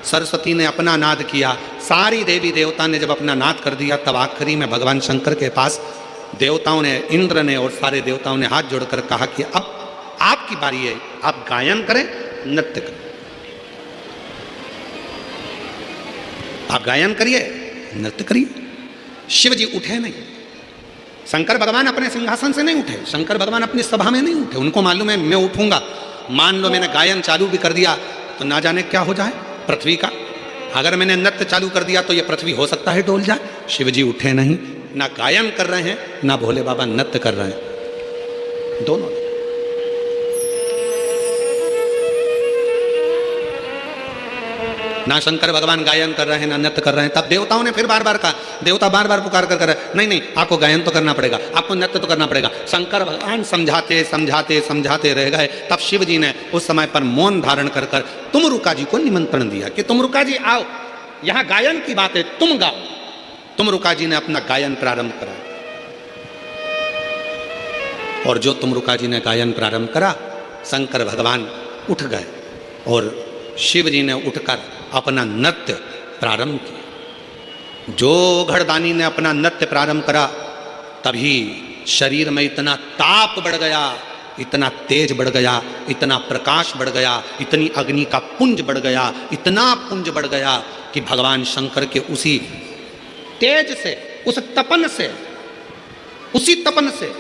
सरस्वती ने अपना नाद किया। सारी देवी देवता ने जब अपना नाद कर दिया, तब आखिरी में भगवान शंकर के पास देवताओं ने, इंद्र ने और सारे देवताओं ने हाथ जोड़कर कहा कि अब आपकी बारी है, आप गायन करें, नृत्य करें। आप गायन करिए, नृत्य करिए। शिव जी उठे नहीं, शंकर भगवान अपने सिंहासन से नहीं उठे, शंकर भगवान अपनी सभा में नहीं उठे। उनको मालूम है मैं उठूंगा, मान लो मैंने गायन चालू भी कर दिया तो ना जाने क्या हो जाए पृथ्वी का। अगर मैंने नृत्य चालू कर दिया तो ये पृथ्वी हो सकता है डोल जाए। शिव जी उठे नहीं, ना गायन कर रहे हैं, ना भोले बाबा नृत्य कर रहे हैं, दोनों। ना शंकर भगवान गायन कर रहे हैं, ना नृत्य कर रहे हैं। तब देवताओं ने फिर बार बार कहा, देवता बार बार पुकार कर रहे, नहीं नहीं, आपको गायन तो करना पड़ेगा, आपको नृत्य तो करना पड़ेगा। शंकर भगवान समझाते समझाते समझाते रह गए। तब शिव जी ने उस समय पर मौन धारण कर कर तुमरुका जी को निमंत्रण दिया कि तुमरुका जी आओ, यहाँ गायन की बात है, तुम गाओ। तुमरुका जी ने अपना गायन प्रारंभ करा, और जो तुमरुका जी ने गायन प्रारंभ करा, शंकर भगवान उठ गए और शिव जी ने उठकर अपना नृत्य प्रारंभ किया। जो घड़दानी ने अपना नृत्य प्रारंभ करा, तभी शरीर में इतना ताप बढ़ गया, इतना तेज बढ़ गया, इतना प्रकाश बढ़ गया, इतनी अग्नि का पुंज बढ़ गया, इतना पुंज बढ़ गया कि भगवान शंकर के उसी तेज से, उस तपन से, उसी तपन से,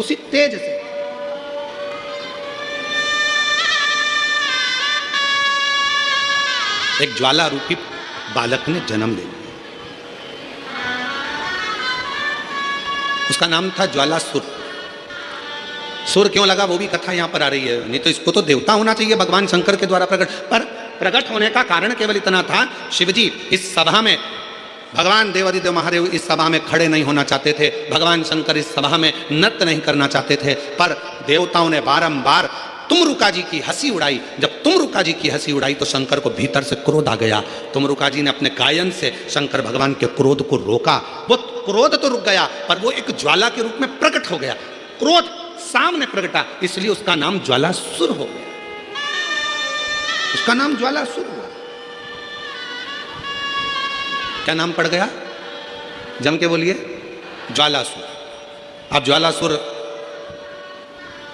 उसी तेज से एक ज्वाला रूपी बालक ने जन्म ले लिया। उसका नाम था ज्वालासुर। सुर क्यों लगा वो भी कथा यहां पर आ रही है, नहीं तो इसको तो देवता होना चाहिए भगवान शंकर के द्वारा प्रकट, पर प्रकट होने का कारण केवल इतना था, शिवजी इस सभा में, भगवान देवादिदेव महादेव इस सभा में खड़े नहीं होना चाहते थे, भगवान शंकर इस सभा में नृत्य नहीं करना चाहते थे, पर देवताओं ने बारंबार तुमरुका जी की हंसी उड़ाई। जब तुमरुका जी की हंसी उड़ाई तो शंकर को भीतर से क्रोध आ गया। तुमरुका जी ने अपने गायन से शंकर भगवान के क्रोध को रोका। वो क्रोध तो रुक गया, पर वो एक ज्वाला के रूप में प्रकट हो गया, क्रोध सामने प्रकटा, इसलिए उसका नाम ज्वालासुर हो गया, उसका नाम ज्वालासुर हुआ। क्या नाम पड़ गया? जम के बोलिए, ज्वालासुर। अब ज्वालासुर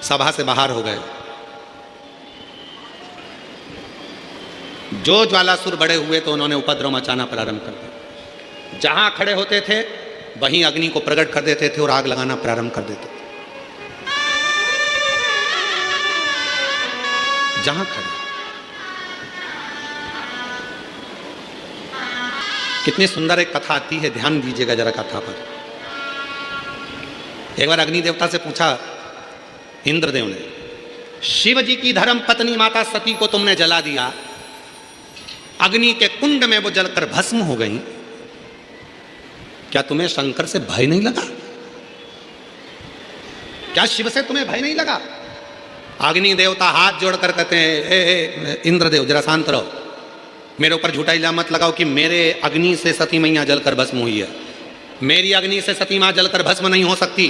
सभा से बाहर हो गए। जो ज्वालासुर बड़े हुए तो उन्होंने उपद्रव मचाना प्रारंभ कर दिया। जहां खड़े होते थे वहीं अग्नि को प्रकट कर देते थे और आग लगाना प्रारंभ कर देते थे। जहां खड़े, कितनी सुंदर एक कथा आती है, ध्यान दीजिएगा जरा कथा पर। एक बार अग्नि देवता से पूछा इंद्रदेव ने, शिव जी की धर्म पत्नी माता सती को तुमने जला दिया, अग्नि के कुंड में वो जलकर भस्म हो गई, क्या तुम्हें शंकर से भय नहीं लगा? क्या शिव से तुम्हें भय नहीं लगा? अग्नि देवता हाथ जोड़कर कहते हैं, ए इंद्रदेव जरा शांत रहो, मेरे ऊपर झूठा इल्जाम मत लगाओ कि मेरे अग्नि से सती मैया जलकर भस्म हुई है। मेरी अग्नि से सती मां जलकर भस्म नहीं हो सकती।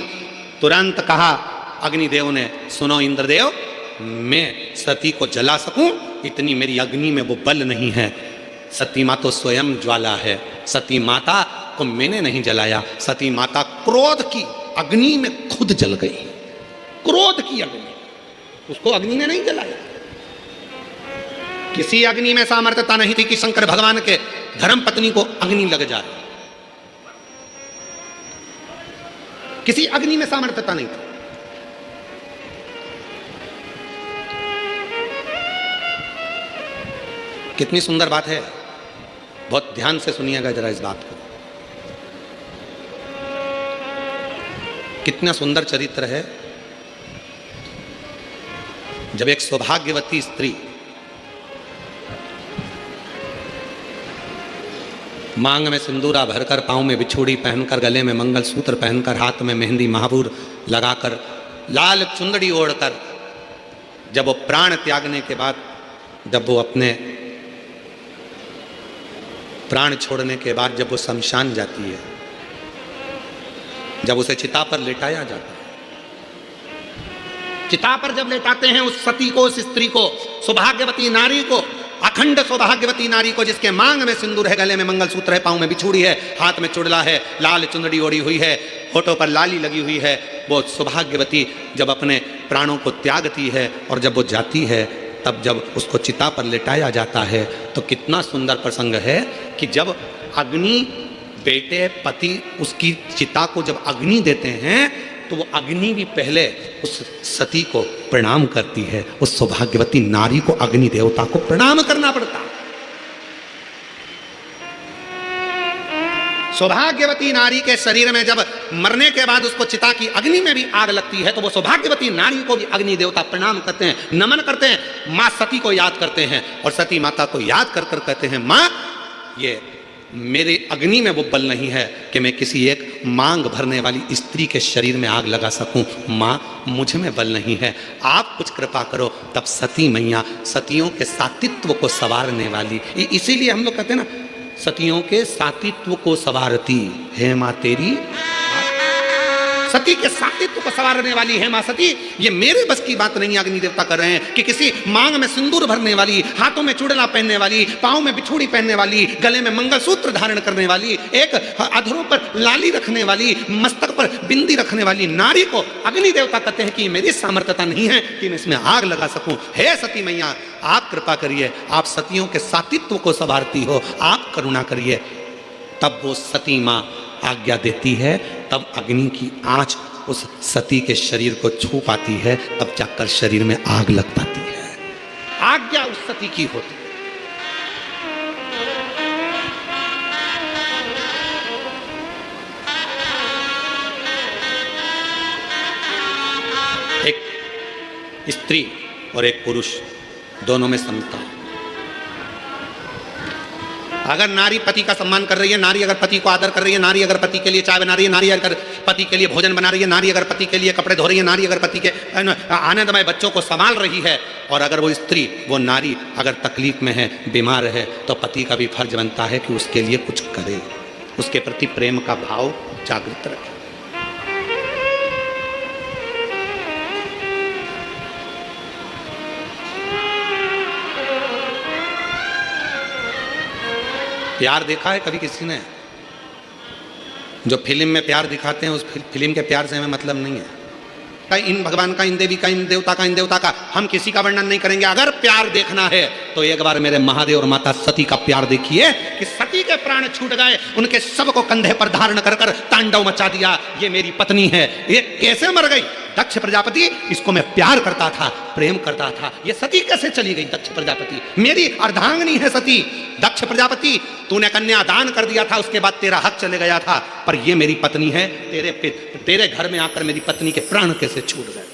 तुरंत कहा अग्निदेव ने, सुनो इंद्रदेव, मैं सती को जला सकूं इतनी मेरी अग्नि में वो बल नहीं है। सती मां तो स्वयं ज्वाला है, सती माता को मैंने नहीं जलाया, सती माता क्रोध की अग्नि में खुद जल गई। क्रोध की अग्नि, उसको अग्नि ने नहीं जलाया। किसी अग्नि में सामर्थ्यता नहीं थी कि शंकर भगवान के धर्म पत्नी को अग्नि लग जाए, किसी अग्नि में सामर्थ्यता नहीं थी। कितनी सुंदर बात है, बहुत ध्यान से सुनिएगा जरा इस बात को। कितना सुंदर चरित्र है। जब एक सौभाग्यवती स्त्री मांग में सिंदूरा भरकर, पांव में बिछुड़ी पहनकर, गले में मंगलसूत्र पहनकर, हाथ में मेहंदी महाबूर लगाकर, लाल चुंदड़ी ओढ़कर, जब वो प्राण त्यागने के बाद, जब वो अपने प्राण छोड़ने के बाद जब वो शमशान जाती है, जब उसे चिता पर लेटाया जाता है, चिता पर जब लेटाते हैं उस सती को, उस स्त्री को, सौभाग्यवती नारी को, अखंड सौभाग्यवती नारी को, जिसके मांग में सिंदूर है, गले में मंगलसूत्र है, पांव में बिछुड़ी है, हाथ में चुड़ला है, लाल चुंदड़ी ओढ़ी हुई है, होठों पर लाली लगी हुई है, वो सौभाग्यवती जब अपने प्राणों को त्यागती है और जब वो जाती है, तब जब उसको चिता पर लेटाया जाता है तो कितना सुंदर प्रसंग है कि जब अग्नि बेटे पति उसकी चिता को जब अग्नि देते हैं तो वो अग्नि भी पहले उस सती को प्रणाम करती है। उस सौभाग्यवती नारी को अग्नि देवता को प्रणाम करना पड़ता। सौभाग्यवती नारी के शरीर में जब मरने के बाद उसको चिता की अग्नि में भी आग लगती है तो वो सौभाग्यवती नारी को भी अग्नि देवता प्रणाम करते हैं, नमन करते हैं, माँ सती को याद करते हैं और सती माता को याद कर कर कहते हैं, माँ ये मेरे अग्नि में वो बल नहीं है कि मैं किसी एक मांग भरने वाली स्त्री के शरीर में आग लगा सकूं। माँ मुझ में बल नहीं है, आप कुछ कृपा करो। तब सती मैया सतियों के सातित्व को संवारने वाली, इसीलिए हम लोग कहते हैं ना, सतियों के सातित्व को संवारती है माँ तेरी। सती के सातित्व को संवारने वाली है मां सती। ये मेरे बस की बात नहीं अग्नि देवता कर रहे हैं कि किसी मांग में सिंदूर भरने वाली, हाथों में चूड़ला पहनने वाली, पांव में बिछुड़ी पहनने वाली, गले में मंगलसूत्र धारण करने वाली, एक अधरों पर लाली रखने वाली, मस्तक पर बिंदी रखने वाली नारी को अग्नि देवता कहते हैं कि मेरी सामर्थ्यता नहीं है कि मैं इसमें आग लगा सकूं। हे सती मैया, आप कृपा करिए, आप सतियों के सातित्व को संवारती हो, आप करुणा करिए। तब वो सती मां आज्ञा देती है, तब अग्नि की आंच उस सती के शरीर को छू पाती है, तब जाकर शरीर में आग लग पाती है। आज्ञा उस सती की होती है। एक स्त्री और एक पुरुष दोनों में समता है। अगर नारी पति का सम्मान कर रही है, नारी अगर पति को आदर कर रही है, नारी अगर पति के लिए चाय बना रही है, नारी अगर पति के लिए भोजन बना रही है, नारी अगर पति के लिए कपड़े धो रही है, नारी अगर पति के आनंदमय बच्चों को संभाल रही है, और अगर वो स्त्री, वो नारी अगर तकलीफ में है, बीमार है, तो पति का भी फर्ज बनता है कि उसके लिए कुछ करे, उसके प्रति प्रेम का भाव जागृत रखे। प्यार देखा है कभी किसी ने? जो फिल्म में प्यार दिखाते हैं उस फिल्म के प्यार से हमें मतलब नहीं है। का इन भगवान का, इन देवी का, इन देवता का, इन देवता का हम किसी का वर्णन नहीं करेंगे। अगर प्यार देखना है तो एक बार मेरे महादेव और माता सती का प्यार देखिए कि सती के प्राण छूट गए, उनके शव को कंधे पर धारण कर कर तांडव मचा दिया, ये मेरी पत्नी है। ये कैसे मर गई? दक्ष प्रजापति, इसको मैं प्यार करता था, प्रेम करता था, ये सती कैसे चली गई? दक्ष प्रजापति, मेरी अर्धांगिनी है सती। दक्ष प्रजापति, तूने कन्या दान कर दिया था, उसके बाद तेरा हक चले गया था, पर ये मेरी पत्नी है। तेरे घर में आकर मेरी पत्नी के प्राण कैसे छूट गए?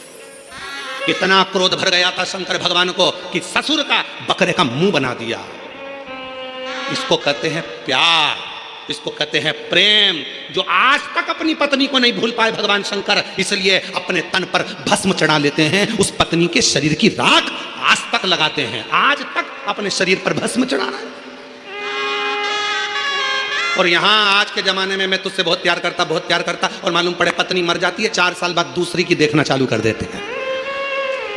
कितना क्रोध भर गया था शंकर भगवान को कि ससुर का बकरे का मुंह बना दिया। इसको कहते हैं प्यार, इसको कहते हैं प्रेम, जो आज तक अपनी पत्नी को नहीं भूल पाए भगवान शंकर, इसलिए अपने तन पर भस्म चढ़ा लेते हैं, उस पत्नी के शरीर की राख आज तक लगाते हैं, आज तक अपने शरीर पर भस्म चढ़ा रहा है। और यहां आज के जमाने में मैं तुझसे बहुत प्यार करता, बहुत प्यार करता, और मालूम पड़े पत्नी मर जाती है, 4 साल बाद दूसरी की देखना चालू कर देते हैं,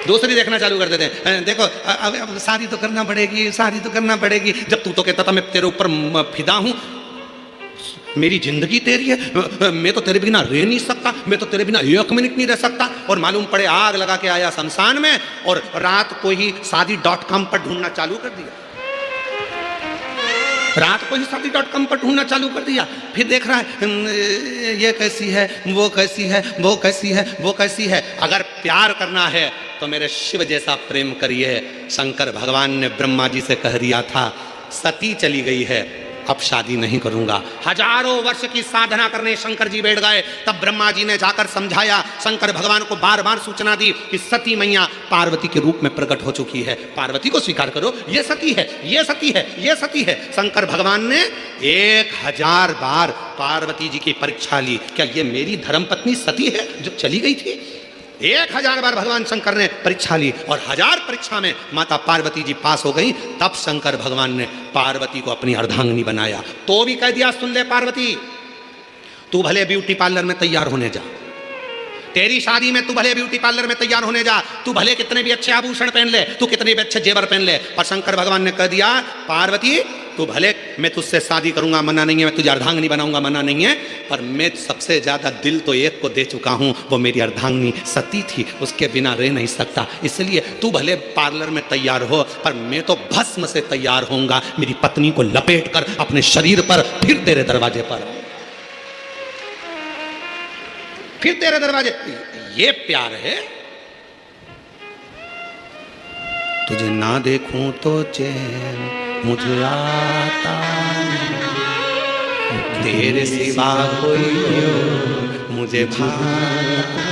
दूसरी देखना चालू कर देते हैं। देखो अब शादी तो करना पड़ेगी, शादी तो करना पड़ेगी। जब तू तो कहता था मैं तेरे ऊपर फिदा हूं, मेरी जिंदगी तेरी है, मैं तो तेरे बिना रह नहीं सकता, मैं तो तेरे बिना 1 मिनट नहीं रह सकता। और मालूम पड़े आग लगा के आया शमशान में, और रात को ही शादी.com पर ढूंढना चालू कर दिया, रात को ही शादी.com पर ढूंढना चालू कर दिया। फिर देख रहा है ये कैसी है, वो कैसी है, वो कैसी है, वो कैसी है। अगर प्यार करना है तो मेरे शिव जैसा प्रेम करिए। शंकर भगवान ने ब्रह्मा जी से कह दिया था, सती चली गई है, अब शादी नहीं करूंगा। हजारों वर्ष की साधना करने शंकर जी बैठ गए, तब ब्रह्मा जी ने जाकर समझाया, शंकर भगवान को बार बार सूचना दी कि सती मैया पार्वती के रूप में प्रकट हो चुकी है, पार्वती को स्वीकार करो, ये सती है, ये सती है, ये सती है। शंकर भगवान ने 1000 बार पार्वती जी की परीक्षा ली, क्या ये मेरी धर्मपत्नी सती है जो चली गई थी? 1000 बार भगवान शंकर ने परीक्षा ली, और 1000 परीक्षा में माता पार्वती जी पास हो गई। तब शंकर भगवान ने पार्वती को अपनी अर्धांगिनी बनाया। तो भी कह दिया, सुन ले पार्वती, तू भले ब्यूटी पार्लर में तैयार होने जा, तेरी शादी में तू भले ब्यूटी पार्लर में तैयार होने जा, तू भले कितने भी अच्छे आभूषण पहन ले, तू कितने भी अच्छे जेवर पहन ले, पर शंकर भगवान ने कह दिया, पार्वती तू भले, मैं तुझसे शादी करूंगा, मना नहीं है, मैं तुझे अर्धांगिनी बनाऊंगा, मना नहीं है, पर मैं सबसे ज्यादा दिल तो एक को दे चुका हूं, वो मेरी अर्धांगिनी सती थी, उसके बिना रह नहीं सकता। इसलिए तू भले पार्लर में तैयार हो, पर मैं तो भस्म से तैयार होऊंगा, मेरी पत्नी को लपेट कर अपने शरीर पर, फिर तेरे दरवाजे पर, फिर तेरे दरवाजे। ये प्यार है। तुझे ना देखूं तो चैन मुझे आता नहीं, तेरे सिवा कोई और मुझे भाता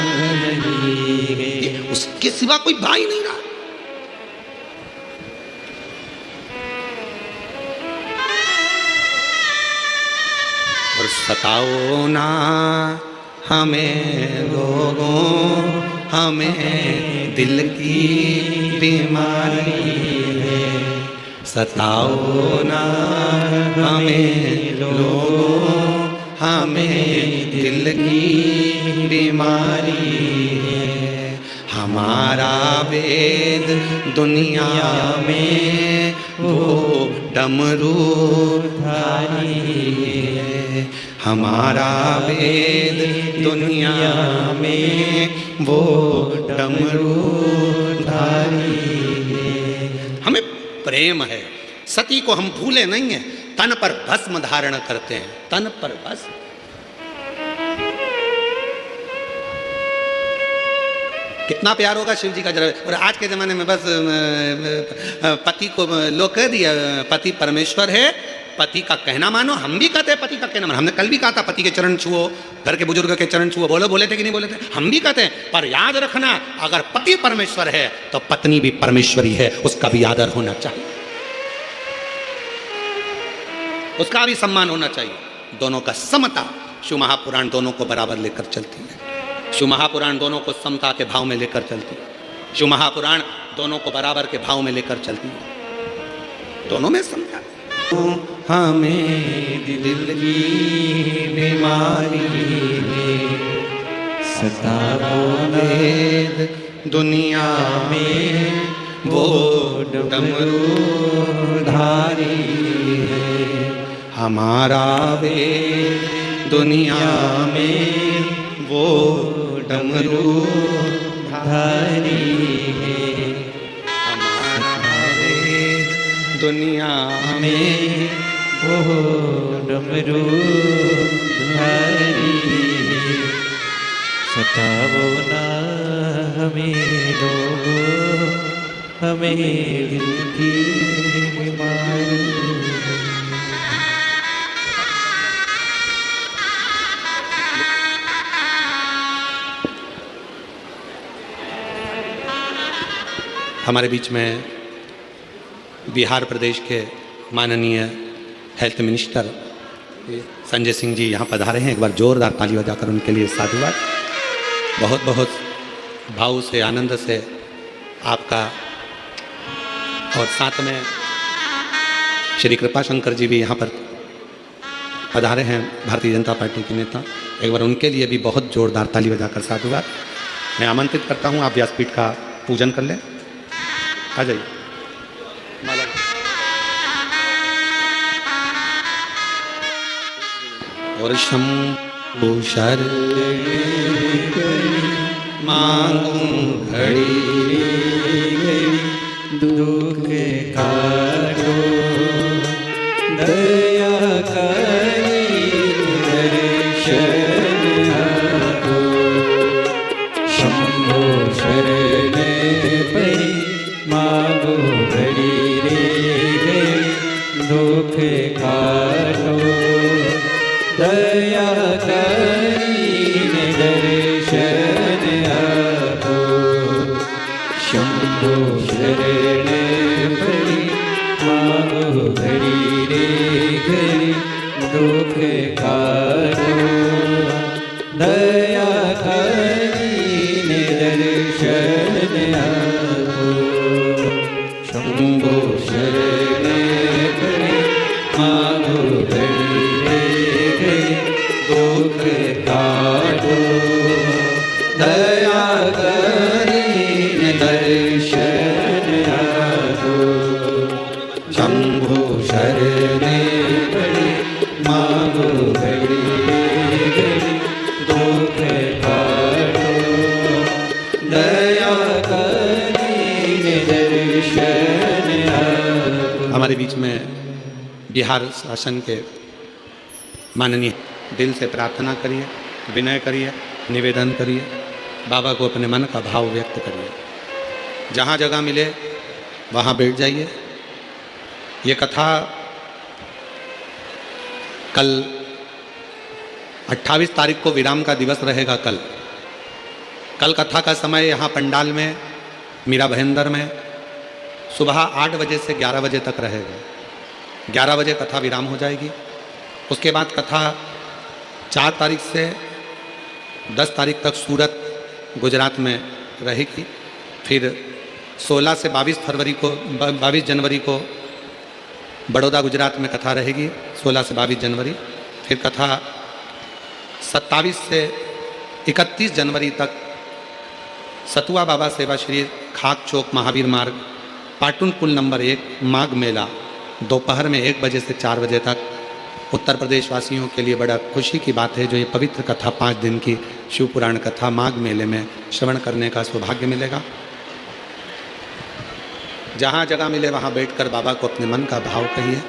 नहीं, उसके सिवा कोई भाई नहीं रहा। और सताओ ना हमें लोगों, हमें दिल की बीमारी है, सताओ ना हमें लोगों, हमें दिल की बीमारी है। हमारा वेद दुनिया में वो डमरू धारी है। हमारा वेद दुनिया में वो डमरू धारी है। हमें प्रेम है, सती को हम भूले नहीं हैं, तन पर भस्म धारण करते हैं, तन पर भस्म। कितना प्यार होगा शिव जी का जरा। और आज के जमाने में बस पति को लोग कह दिया पति परमेश्वर है, पति का कहना मानो। हम भी कहते हैं पति का कहना मानो, हमने कल भी कहा था पति के चरण छुओ, घर के बुजुर्ग के चरण छुओ। बोले थे कि नहीं बोले थे? हम भी कहते हैं। पर याद रखना, अगर पति परमेश्वर है तो पत्नी भी परमेश्वरी है, उसका भी आदर होना चाहिए, उसका भी सम्मान होना चाहिए। दोनों का समता, शिव महापुराण दोनों को बराबर लेकर चलती है। शिव महापुराण दोनों को समता के भाव में लेकर चलती है। शिव महापुराण दोनों को बराबर के भाव में लेकर चलती है, दोनों में समता। हमें दिल की बीमारी है, सताओ वेद दुनिया में वो डमरू धारी है। हमारा वेद दुनिया में वो डमरू धारी है। हमारा वेद दुनिया में वो डमरू धारी है। सताओ ना हमें लोगों, हमें दिल की बीमारी। हमारे बीच में बिहार प्रदेश के माननीय हेल्थ मिनिस्टर संजय सिंह जी यहाँ पधारे हैं। एक बार जोरदार ताली बजाकर उनके लिए साधुवाद। बहुत बहुत भाव से, आनंद से आपका। और साथ में श्री कृपा शंकर जी भी यहाँ पर पधारे हैं, भारतीय जनता पार्टी के नेता। एक बार उनके लिए भी बहुत जोरदार ताली बजाकर साधुवाद। मैं आमंत्रित करता हूँ आप व्यासपीठ का पूजन कर लें। आ जाइए। और शंभु शरण मांगूं घड़ी दुख काटो, दया करी दर्शन आपो। शंभो शरण पड़ी मांगो घड़ी रे, दुख काटो, दया करीन दर्शन आपो। शंभो शरण पड़ी मांगो घड़ी रे घड़ी, दुख काटो, दया करीन दर्शन आपो। शंभो शरण पड़ी मांगो घड़ी दुख काटो, दया करीन दर्शन आपो। शंभु शरण पड़ी मांगो घड़ी घड़ी, दुख काटो, दया करीन दर्शन आपो। हमारे बीच में बिहार शासन के माननीय, दिल से प्रार्थना करिए, विनय करिए, निवेदन करिए, बाबा को अपने मन का भाव व्यक्त करिए। जहाँ जगह मिले वहाँ बैठ जाइए। ये कथा कल 28 तारीख को विराम का दिवस रहेगा। कल कथा का समय यहाँ पंडाल में, मीरा भयंदर में सुबह 8 बजे से 11 बजे तक रहेगा। 11 बजे कथा विराम हो जाएगी। उसके बाद कथा 4 तारीख से 10 तारीख तक सूरत गुजरात में रहेगी। फिर 16 से 22 जनवरी को बड़ौदा गुजरात में कथा रहेगी। 16 से 22 जनवरी। फिर कथा 27 से 31 जनवरी तक सतुआ बाबा सेवा श्री खाक चौक महावीर मार्ग पाटुन पुल नंबर 1 माघ मेला दोपहर में 1 बजे से 4 बजे तक। उत्तर प्रदेश वासियों के लिए बड़ा खुशी की बात है जो ये पवित्र कथा 5 दिन की शिव पुराण कथा माघ मेले में श्रवण करने का सौभाग्य मिलेगा। जहाँ जगह मिले वहाँ बैठकर बाबा को अपने मन का भाव कहिए।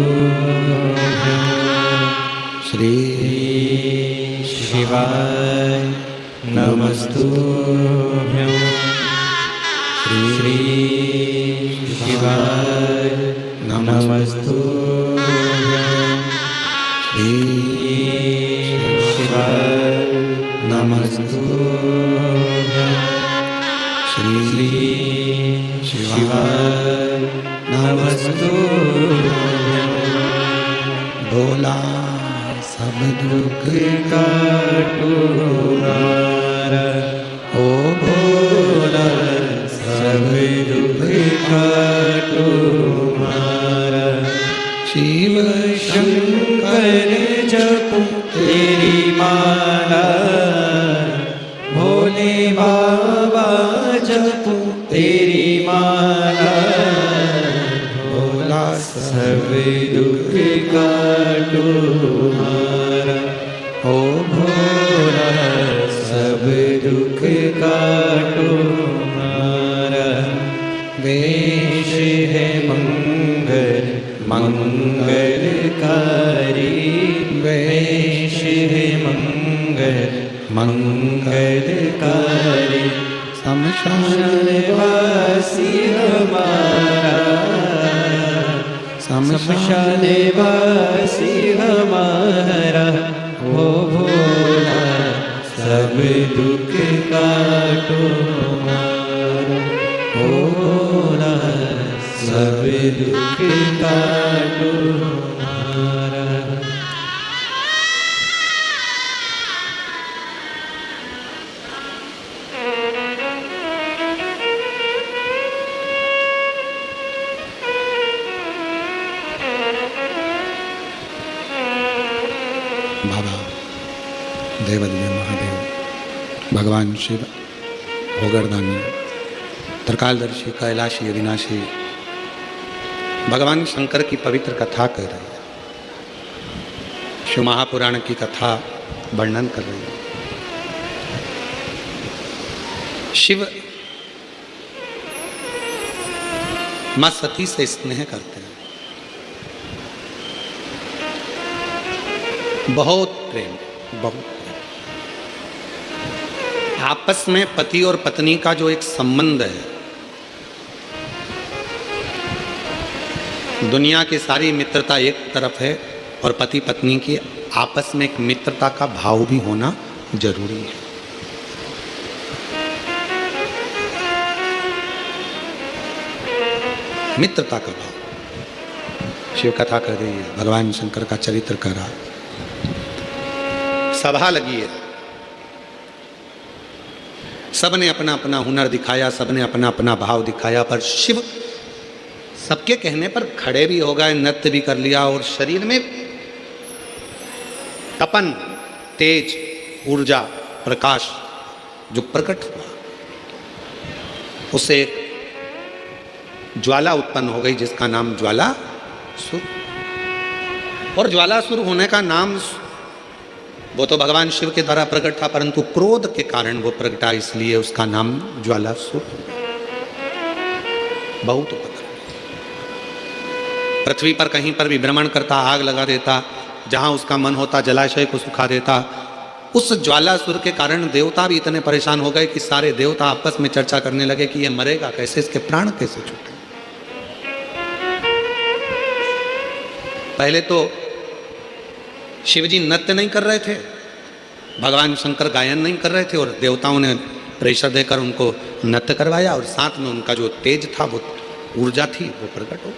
नमस्तुभ्यं श्री शिवाय नमस्तुभ्यं श्री शिवाय नमस्तुभ्यं श्री शिवाय नमस्तुभ्यं श्री शिवाय नमस्तुभ्यं भोला सब दुख काटुनार ओ भोला सब दुख काटुनार शिव शंकर जपो तेरी माला भोले बाबा जपो तेरी माला भोला सब दुख काटो मारा ओ भोला सब दुख काटो मारा वेश है मंगल मंगलकारी वेश है मंगल मंगलकारी शमशान वासी हमारा शमशान वासी हमारा ओ भोला सब दुख काटो मारा ओ भोला सब दुख काटो मारा। बाबा देवदेव महादेव भगवान शिव भोगरदानी त्रिकालदर्शी कैलाशी अविनाशी भगवान शंकर की पवित्र कथा कर रही है। शिव महापुराण की कथा वर्णन कर रही है। शिव मां सती से स्नेह करते हैं, बहुत प्रेम, बहुत प्रेम। आपस में पति और पत्नी का जो एक संबंध है, दुनिया की सारी मित्रता एक तरफ है और पति पत्नी की आपस में एक मित्रता का भाव भी होना जरूरी है। मित्रता का भाव शिव कथा कर रही है, भगवान शंकर का चरित्र कर रहा है। सभा लगी है, सबने अपना अपना हुनर दिखाया, सबने अपना अपना भाव दिखाया, पर शिव सबके कहने पर खड़े भी हो गए, नृत्य भी कर लिया और शरीर में तपन, तेज, ऊर्जा, प्रकाश जो प्रकट हुआ, उससे ज्वाला उत्पन्न हो गई जिसका नाम ज्वालासुर। और ज्वालासुर होने का नाम वो तो भगवान शिव के द्वारा प्रकट था, परंतु क्रोध के कारण वो प्रकटा, इसलिए उसका नाम ज्वालासुर। बहुत उपद्रव, पृथ्वी पर कहीं पर भी भ्रमण करता, आग लगा देता, जहां उसका मन होता जलाशय को सुखा देता। उस ज्वालासुर के कारण देवता भी इतने परेशान हो गए कि सारे देवता आपस में चर्चा करने लगे कि ये मरेगा कैसे, इसके प्राण कैसे छूटे। पहले तो शिवजी नृत्य नहीं कर रहे थे, भगवान शंकर गायन नहीं कर रहे थे, और देवताओं ने प्रेशर देकर उनको नृत्य करवाया, और साथ में उनका जो तेज था, वो ऊर्जा थी, वो प्रकट हो।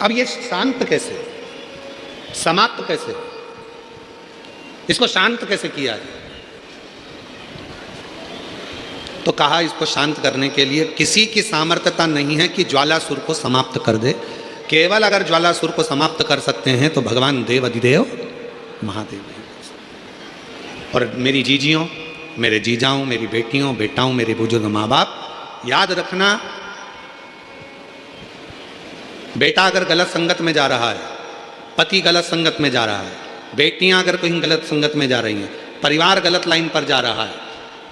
अब ये शांत कैसे, समाप्त कैसे, इसको शांत कैसे किया है? तो कहा इसको शांत करने के लिए किसी की सामर्थ्यता नहीं है कि ज्वालासुर को समाप्त कर दे। केवल अगर ज्वालासुर को समाप्त कर सकते हैं तो भगवान देव अधिदेव महादेव ही। और मेरी जीजियों, मेरे जीजाओं, मेरी बेटियों, बेटाओं, मेरे बुजुर्ग माँ बाप, याद रखना, बेटा अगर गलत संगत में जा रहा है, पति गलत संगत में जा रहा है, बेटियां अगर कहीं गलत संगत में जा रही हैं, परिवार गलत लाइन पर जा रहा है,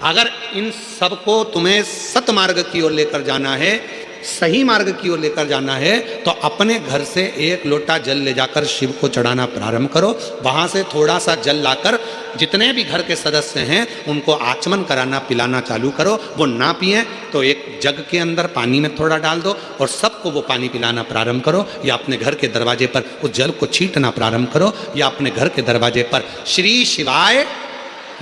अगर इन सबको तुम्हें सतमार्ग की ओर लेकर जाना है, सही मार्ग की ओर लेकर जाना है, तो अपने घर से एक लोटा जल ले जाकर शिव को चढ़ाना प्रारंभ करो। वहां से थोड़ा सा जल लाकर जितने भी घर के सदस्य हैं उनको आचमन कराना, पिलाना चालू करो। वो ना पिए तो एक जग के अंदर पानी में थोड़ा डाल दो और सबको वो पानी पिलाना प्रारंभ करो, या अपने घर के दरवाजे पर उस जल को छींटना प्रारंभ करो, या अपने घर के दरवाजे पर श्री शिवाय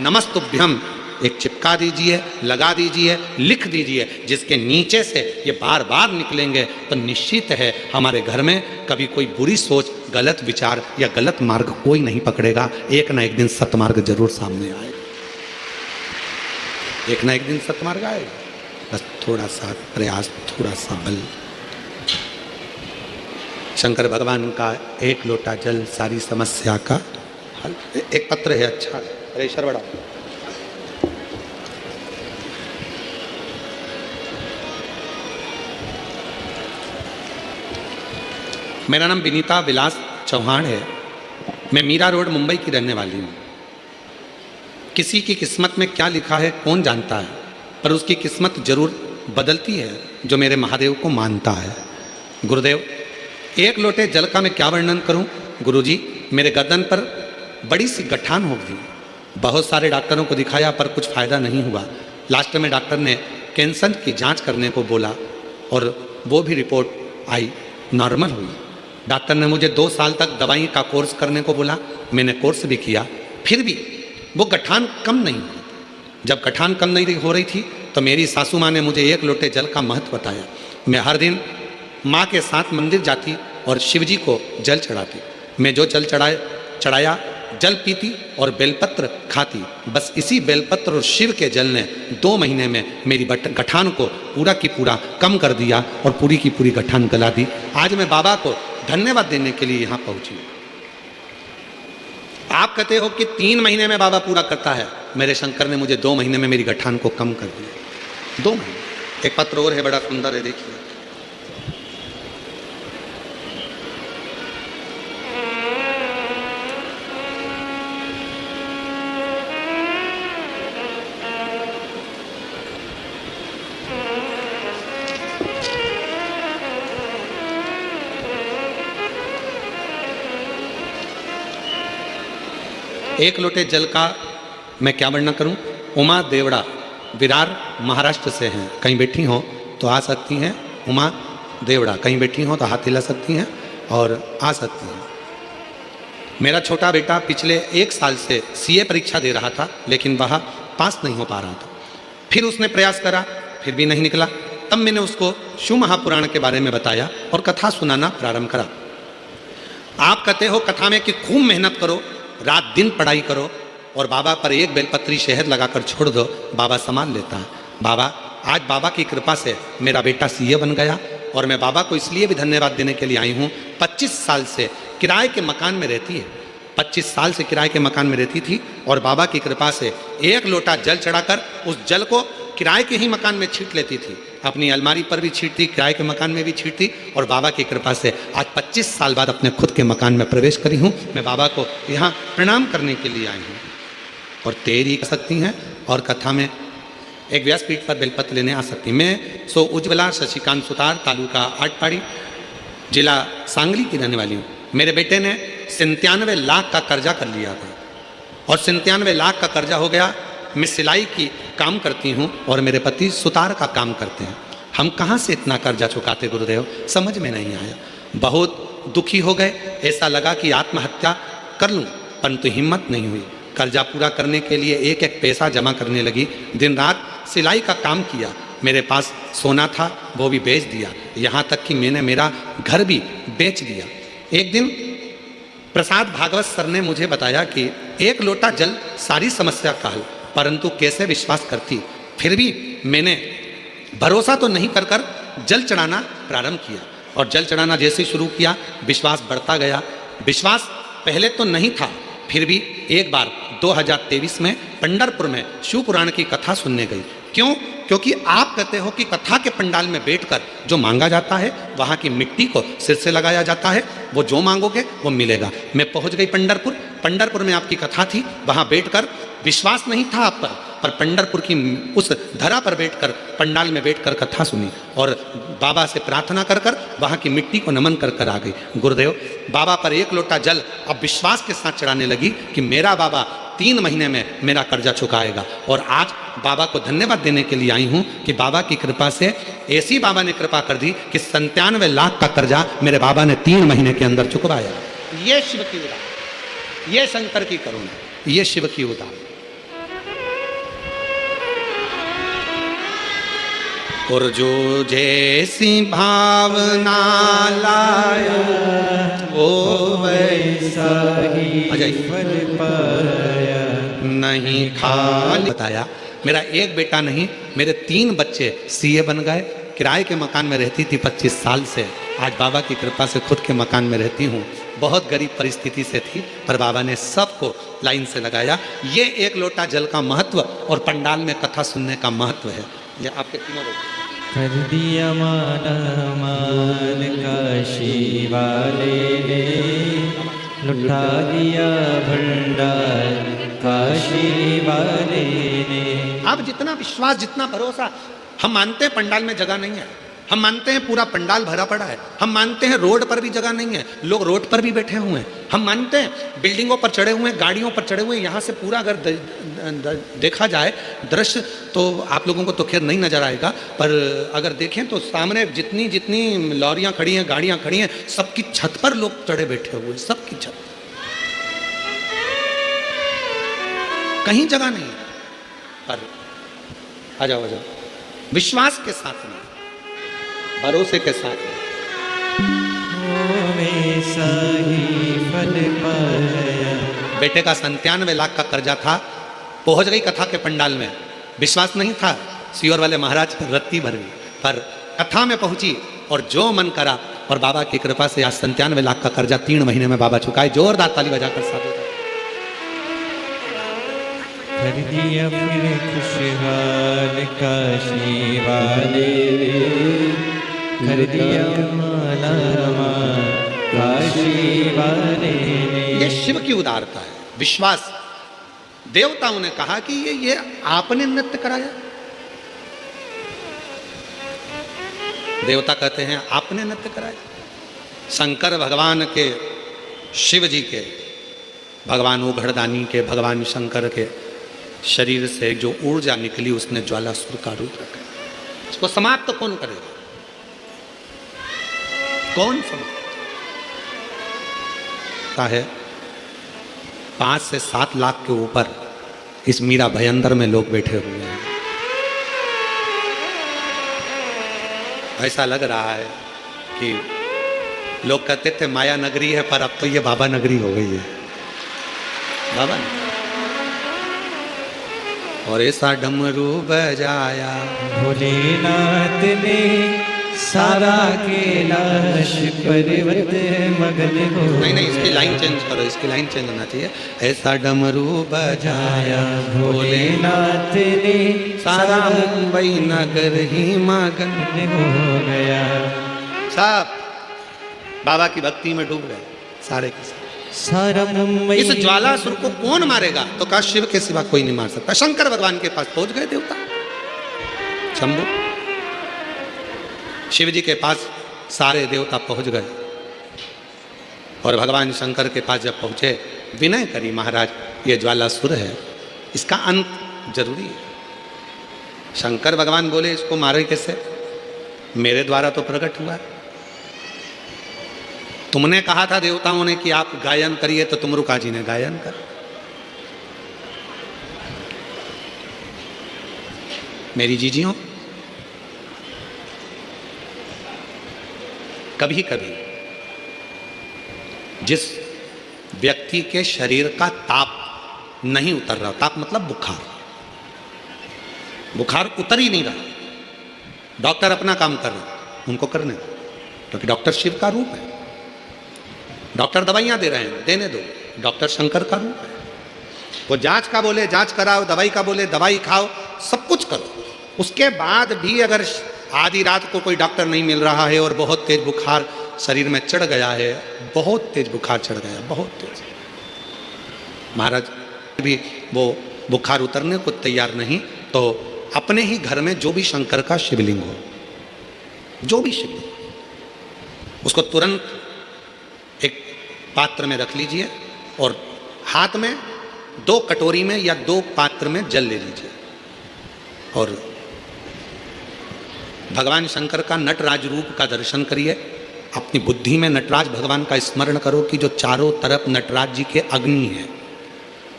नमस्तुभ्यम एक चिपका दीजिए, लगा दीजिए, लिख दीजिए, जिसके नीचे से ये बार बार निकलेंगे तो निश्चित है हमारे घर में कभी कोई बुरी सोच, गलत विचार या गलत मार्ग कोई नहीं पकड़ेगा। एक ना एक दिन सतमार्ग जरूर सामने आएगा, एक ना एक दिन सतमार्ग आएगा। बस थोड़ा सा प्रयास, थोड़ा सा बल। शंकर भगवान का एक लोटा जल सारी समस्या का हल। एक पत्र है, अच्छा प्रेशर बढ़ा। मेरा नाम विनीता विलास चौहान है। मैं मीरा रोड मुंबई की रहने वाली हूँ। किसी की किस्मत में क्या लिखा है कौन जानता है, पर उसकी किस्मत जरूर बदलती है जो मेरे महादेव को मानता है। गुरुदेव, एक लोटे जल का मैं क्या वर्णन करूँ। गुरुजी, मेरे गर्दन पर बड़ी सी गठान हो गई। बहुत सारे डॉक्टरों को दिखाया पर कुछ फ़ायदा नहीं हुआ। लास्ट में डॉक्टर ने कैंसर की जांच करने को बोला और वो भी रिपोर्ट आई, नॉर्मल हुई। डॉक्टर ने मुझे 2 साल तक दवाई का कोर्स करने को बोला। मैंने कोर्स भी किया, फिर भी वो गठान कम नहीं हुई। जब गठान कम नहीं हो रही थी तो मेरी सासू माँ ने मुझे एक लोटे जल का महत्व बताया। मैं हर दिन माँ के साथ मंदिर जाती और शिव जी को जल चढ़ाती। मैं जो जल चढ़ाया जल पीती और बेलपत्र खाती। बस इसी बेलपत्र और शिव के जल ने 2 महीने में मेरी गठान को पूरा की पूरा कम कर दिया और पूरी की पूरी गठान गला दी। आज मैं बाबा को धन्यवाद देने के लिए यहाँ पहुँची। आप कहते हो कि 3 महीने में बाबा पूरा करता है, मेरे शंकर ने मुझे 2 महीने में मेरी गठान को कम कर दिया। 2 महीने। एक पत्र और है, बड़ा सुंदर है, देखिए। एक लोटे जल का मैं क्या वर्णन करूं। उमा देवड़ा विरार महाराष्ट्र से हैं, कहीं बैठी हो तो आ सकती हैं। उमा देवड़ा कहीं बैठी हो तो हाथ हिला सकती हैं और आ सकती हैं। मेरा छोटा बेटा पिछले 1 साल से सीए परीक्षा दे रहा था, लेकिन वह पास नहीं हो पा रहा था। फिर उसने प्रयास करा, फिर भी नहीं निकला। तब मैंने उसको शिव महापुराण के बारे में बताया और कथा सुनाना प्रारंभ करा। आप कहते हो कथा में कि खूब मेहनत करो, रात दिन पढ़ाई करो और बाबा पर एक बेलपत्री शहद लगाकर छोड़ दो, बाबा संभाल लेता है। बाबा, आज बाबा की कृपा से मेरा बेटा सीए बन गया और मैं बाबा को इसलिए भी धन्यवाद देने के लिए आई हूँ। 25 साल से किराए के मकान में रहती है, 25 साल से किराए के मकान में रहती थी और बाबा की कृपा से एक लोटा जल चढ़ाकर उस जल को किराए के ही मकान में छींट लेती थी। अपनी अलमारी पर भी छींटती, किराए के मकान में भी छींटती और बाबा की कृपा से आज 25 साल बाद अपने खुद के मकान में प्रवेश करी हूँ। मैं बाबा को यहाँ प्रणाम करने के लिए आई हूँ। और तेरी कर सकती हैं और कथा में एक व्यासपीठ पर बेलपत्र लेने आ सकती। मैं सो उज्ज्वला शशिकांत सुतार, तालुका आटपाड़ी, जिला सांगली की रहने वाली हूँ। मेरे बेटे ने 97 लाख का कर्जा कर लिया था और 97 लाख का कर्जा हो गया। मैं सिलाई की काम करती हूँ और मेरे पति सुतार का काम करते हैं। हम कहाँ से इतना कर्जा चुकाते गुरुदेव, समझ में नहीं आया। बहुत दुखी हो गए, ऐसा लगा कि आत्महत्या कर लूं, परंतु हिम्मत नहीं हुई। कर्जा पूरा करने के लिए एक एक पैसा जमा करने लगी। दिन रात सिलाई का काम किया। मेरे पास सोना था वो भी बेच दिया, यहाँ तक कि मैंने मेरा घर भी बेच दिया। एक दिन प्रसाद भागवत सर ने मुझे बताया कि एक लोटा जल सारी समस्या का हल, परंतु कैसे विश्वास करती। फिर भी मैंने भरोसा तो नहीं कर कर जल चढ़ाना प्रारंभ किया, और जल चढ़ाना जैसे शुरू किया विश्वास बढ़ता गया। विश्वास पहले तो नहीं था, फिर भी एक बार 2023 में पंढरपुर में शिव पुराण की कथा सुनने गई। क्यों? क्योंकि आप कहते हो कि कथा के पंडाल में बैठकर जो मांगा जाता है वहाँ की मिट्टी को सिर से लगाया जाता है, वो जो मांगोगे वो मिलेगा। मैं पहुँच गई पंढरपुर। पंढरपुर में आपकी कथा थी, वहाँ बैठकर विश्वास नहीं था आप पर पंढरपुर की उस धरा पर बैठकर पंडाल में बैठकर कथा सुनी और बाबा से प्रार्थना कर कर वहाँ की मिट्टी को नमन कर कर आ गई। गुरुदेव बाबा पर एक लोटा जल अब विश्वास के साथ चढ़ाने लगी कि मेरा बाबा 3 महीने में मेरा कर्जा चुकाएगा। और आज बाबा को धन्यवाद देने के लिए आई हूँ कि बाबा की कृपा से ऐसी बाबा ने कृपा कर दी कि 97 लाख का कर्जा मेरे बाबा ने 3 महीने के अंदर चुकवाया। ये शिव की उदार, ये शंकर की करुणा, ये शिव की उदार। और जो जैसी भावना लाया वो वैसा ही फल पाया। नहीं खाली बताया। मेरा एक बेटा नहीं, मेरे 3 बच्चे सीए बन गए। किराए के मकान में रहती थी 25 साल से, आज बाबा की कृपा से खुद के मकान में रहती हूँ। बहुत गरीब परिस्थिति से थी, पर बाबा ने सबको लाइन से लगाया। ये एक लोटा जल का महत्व और पंडाल में कथा सुनने का महत्व है। ये आपके तीनों लोग कर दिया माना मान काशी वाले ने, लुटा दिया भंडार काशी वाले ने। अब जितना विश्वास, जितना भरोसा, हम मानते हैं पंडाल में जगह नहीं है, हम मानते हैं पूरा पंडाल भरा पड़ा है, हम मानते हैं रोड पर भी जगह नहीं है, लोग रोड पर भी बैठे हुए हैं, हम मानते हैं बिल्डिंगों पर चढ़े हुए हैं, गाड़ियों पर चढ़े हुए हैं। यहाँ से पूरा अगर देखा जाए दृश्य तो आप लोगों को तो खैर नहीं नजर आएगा, पर अगर देखें तो सामने जितनी जितनी लॉरियाँ खड़ी हैं, गाड़ियाँ खड़ी हैं, सबकी छत पर लोग चढ़े बैठे हुए, सबकी छत, कहीं जगह नहीं है। पर आ जाओ, आ जाओ, विश्वास के साथ में, भरोसे के साथ में। वैसा ही फल पाया। बेटे का 97 लाख का कर्जा था, पहुंच गई कथा के पंडाल में, विश्वास नहीं था, सीहोर वाले महाराज रत्ती भर गई, पर कथा में पहुंची और जो मन करा, और बाबा की कृपा से आज 97 लाख का कर्जा 3 महीने में बाबा चुकाए। जोरदार ताली बजाकर साथ कर दिया फिर खुशहाल काशी वाले ने, कर दिया माला मान काशी वाले ने। ये शिव की उदारता है, विश्वास। देवताओं ने कहा कि ये आपने नृत्य कराया। देवता कहते हैं आपने नृत्य कराया। शंकर भगवान के, शिव जी के, भगवान उघड़दानी के, भगवान शंकर के शरीर से जो ऊर्जा निकली उसने ज्वालासुर का रूप रखा। इसको समाप्त तो कौन करेगा? कौन समाप्त है? 5 से 7 लाख के ऊपर इस मीरा भयंदर में लोग बैठे हुए हैं। ऐसा लग रहा है कि लोग कहते थे माया नगरी है, पर अब तो ये बाबा नगरी हो गई है। बाबा और ऐसा डमरू बजाया भोलेनाथ ने, सारा कैलाश पर्वत मगन हो। नहीं, इसकी लाइन चेंज करो, इसकी लाइन चेंज होना चाहिए। ऐसा डमरू बजाया भोलेनाथ ने, सारा मुंबई नगर ही मगन हो गया। सब बाबा की भक्ति में डूब गए सारे के सारे। सारा मुंबई। इस ज्वालासुर को कौन मारेगा? तो कहा शिव के सिवा कोई नहीं मार सकता। शंकर भगवान के पास पहुंच गए देवता, शंभु शिव जी के पास सारे देवता पहुंच गए, और भगवान शंकर के पास जब पहुंचे, विनय करी, महाराज ये ज्वालासुर है, इसका अंत जरूरी है। शंकर भगवान बोले इसको मारे कैसे? मेरे द्वारा तो प्रकट हुआ। तुमने कहा था देवताओं ने कि आप गायन करिए, तो तुमरुका जी ने गायन कर। मेरी जीजियों, कभी कभी जिस व्यक्ति के शरीर का ताप नहीं उतर रहा, ताप मतलब बुखार, बुखार उतर ही नहीं रहा, डॉक्टर अपना काम कर रहे हैं, उनको करने दो, क्योंकि डॉक्टर शिव का रूप है। डॉक्टर दवाइयां दे रहे हैं, देने दो, डॉक्टर शंकर का रूप है। वो जांच का बोले जांच कराओ, दवाई का बोले दवाई खाओ, सब कुछ करो। उसके बाद भी अगर आधी रात को कोई डॉक्टर नहीं मिल रहा है और बहुत तेज बुखार शरीर में चढ़ गया है, बहुत तेज बुखार चढ़ गया, बहुत तेज, महाराज भी वो बुखार उतरने को तैयार नहीं, तो अपने ही घर में जो भी शंकर का शिवलिंग हो, जो भी शिवलिंग, उसको तुरंत एक पात्र में रख लीजिए और हाथ में 2 कटोरी में या 2 पात्र में जल ले लीजिए और भगवान शंकर का नटराज रूप का दर्शन करिए। अपनी बुद्धि में नटराज भगवान का स्मरण करो कि जो चारों तरफ नटराज जी के अग्नि है,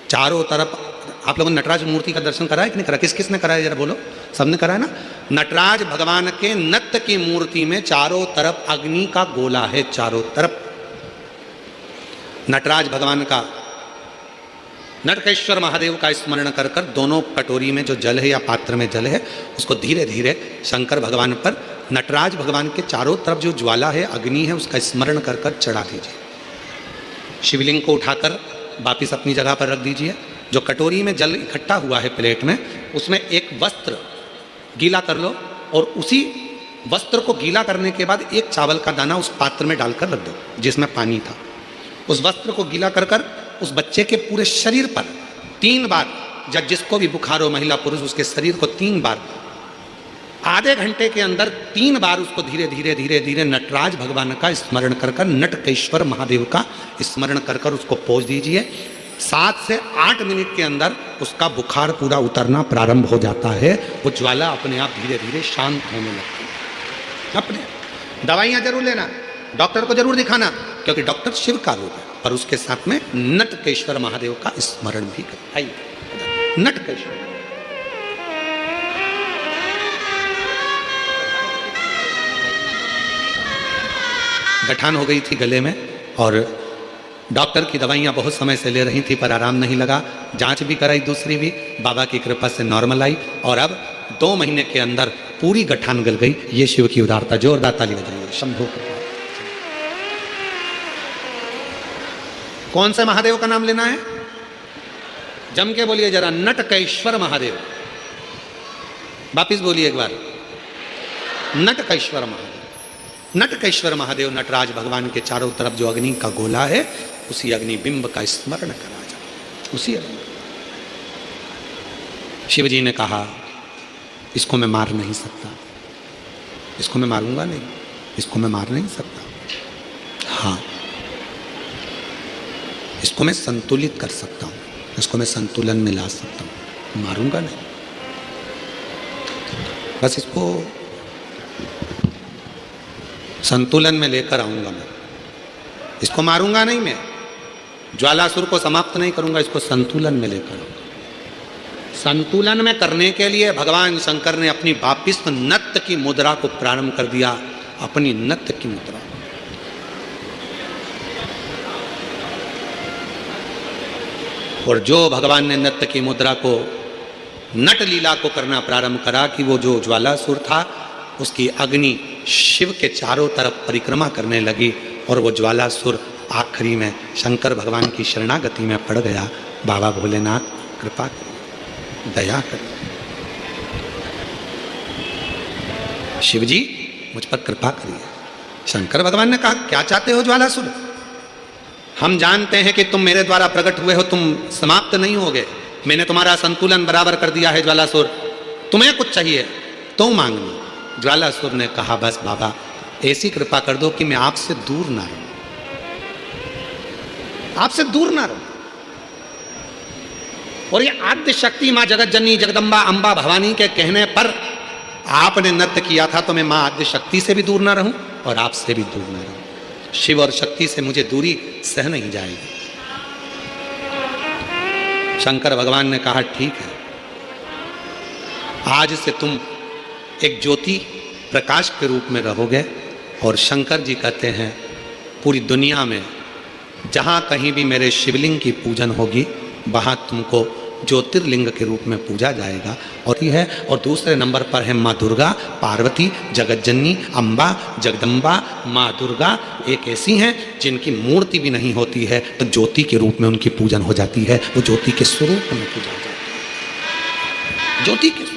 चारों तरफ। आप लोगों ने नटराज मूर्ति का दर्शन करा है कि नहीं करा? किस किस ने करा है जरा बोलो? सबने करा है ना? नटराज भगवान के नत्थ की मूर्ति में चारों तरफ अग्नि का गोला है, चारों तरफ। नटराज भगवान का, नटकेश्वर महादेव का स्मरण कर कर दोनों कटोरी में जो जल है या पात्र में जल है, उसको धीरे धीरे शंकर भगवान पर, नटराज भगवान के चारों तरफ जो ज्वाला है, अग्नि है, उसका स्मरण कर कर चढ़ा दीजिए। शिवलिंग को उठाकर वापिस अपनी जगह पर रख दीजिए। जो कटोरी में जल इकट्ठा हुआ है प्लेट में, उसमें एक वस्त्र गीला कर लो और उसी वस्त्र को गीला करने के बाद एक चावल का दाना उस पात्र में डालकर रख दो जिसमें पानी था। उस वस्त्र को गीला कर कर उस बच्चे के पूरे शरीर पर 3 बार, जब जिसको भी बुखार हो, महिला पुरुष, उसके शरीर को 3 बार, आधे घंटे के अंदर 3 बार उसको धीरे धीरे धीरे धीरे नटराज भगवान का स्मरण कर कर, नटकेश्वर महादेव का स्मरण कर कर उसको पोंछ दीजिए। 7 से 8 मिनट के अंदर उसका बुखार पूरा उतरना प्रारंभ हो जाता है। वो ज्वाला अपने आप धीरे धीरे शांत होने लगती है। अपने दवाइयाँ जरूर लेना, डॉक्टर को जरूर दिखाना, क्योंकि डॉक्टर शिव का रूप है, पर उसके साथ में नटकेश्वर महादेव का स्मरण भी कर। आइए, नटकेश्वर गठान हो गई थी गले में और डॉक्टर की दवाइयाँ बहुत समय से ले रही थी, पर आराम नहीं लगा। जांच भी कराई, दूसरी भी, बाबा की कृपा से नॉर्मल आई और अब 2 महीने के अंदर पूरी गठान गल गई। ये शिव की उदारता। जोरदार ताली बजाइए। शंभो। कौन से महादेव का नाम लेना है? जम के बोलिए जरा, नटकेश्वर महादेव। वापिस बोलिए एक बार, नटकेश्वर महादेव। नटकेश्वर महादेव, नटराज भगवान के चारों तरफ जो अग्नि का गोला है, उसी अग्नि बिंब का स्मरण करा जाए। उसी अग्नि। शिव जी ने कहा, इसको मैं मार नहीं सकता, इसको मैं मारूंगा नहीं, इसको मैं मार नहीं सकता। हाँ, इसको मैं संतुलित कर सकता हूँ, इसको मैं संतुलन में ला सकता हूँ, मारूंगा नहीं। बस इसको संतुलन में लेकर आऊंगा मैं, इसको मारूंगा नहीं मैं, ज्वालासुर को समाप्त नहीं करूंगा, इसको संतुलन में लेकर आऊंगा। संतुलन में करने के लिए भगवान शंकर ने अपनी वापिस नत्थ की मुद्रा को प्रारंभ कर दिया, अपनी नत्थ की मुद्रा। और जो भगवान ने नत्थ की मुद्रा को, नट लीला को करना प्रारंभ करा कि वो जो ज्वालासुर था, उसकी अग्नि शिव के चारों तरफ परिक्रमा करने लगी और वो ज्वालासुर आखिरी में शंकर भगवान की शरणागति में पड़ गया। बाबा भोलेनाथ कृपा करिए, दया करिए, शिव जी मुझ पर कृपा करिए। शंकर भगवान ने कहा, क्या चाहते हो ज्वालासुर? हम जानते हैं कि तुम मेरे द्वारा प्रकट हुए हो, तुम समाप्त नहीं होगे। मैंने तुम्हारा संतुलन बराबर कर दिया है ज्वालासुर, तुम्हें कुछ चाहिए तो मांगना। ज्वालासुर ने कहा, बस बाबा ऐसी कृपा कर दो कि मैं आपसे दूर ना रहूं, आपसे दूर ना रहूं। और ये आद्य शक्ति मां जगत जननी जगदम्बा अंबा भवानी के कहने पर आपने नृत्य किया था तो मैं माँ आद्य शक्ति से भी दूर ना रहूं और आपसे भी दूर ना रहूं। शिव और शक्ति से मुझे दूरी सह नहीं जाएगी। शंकर भगवान ने कहा ठीक है, आज से तुम एक ज्योति प्रकाश के रूप में रहोगे। और शंकर जी कहते हैं पूरी दुनिया में जहाँ कहीं भी मेरे शिवलिंग की पूजन होगी वहाँ तुमको ज्योतिर्लिंग के रूप में पूजा जाएगा। और ये है, और दूसरे नंबर पर है माँ दुर्गा, पार्वती, जगतजननी, अम्बा, जगदम्बा। माँ दुर्गा एक ऐसी हैं जिनकी मूर्ति भी नहीं होती है तो ज्योति के रूप में उनकी पूजन हो जाती है। वो ज्योति के स्वरूप में पूजा जाती है, ज्योति के स्वरूप।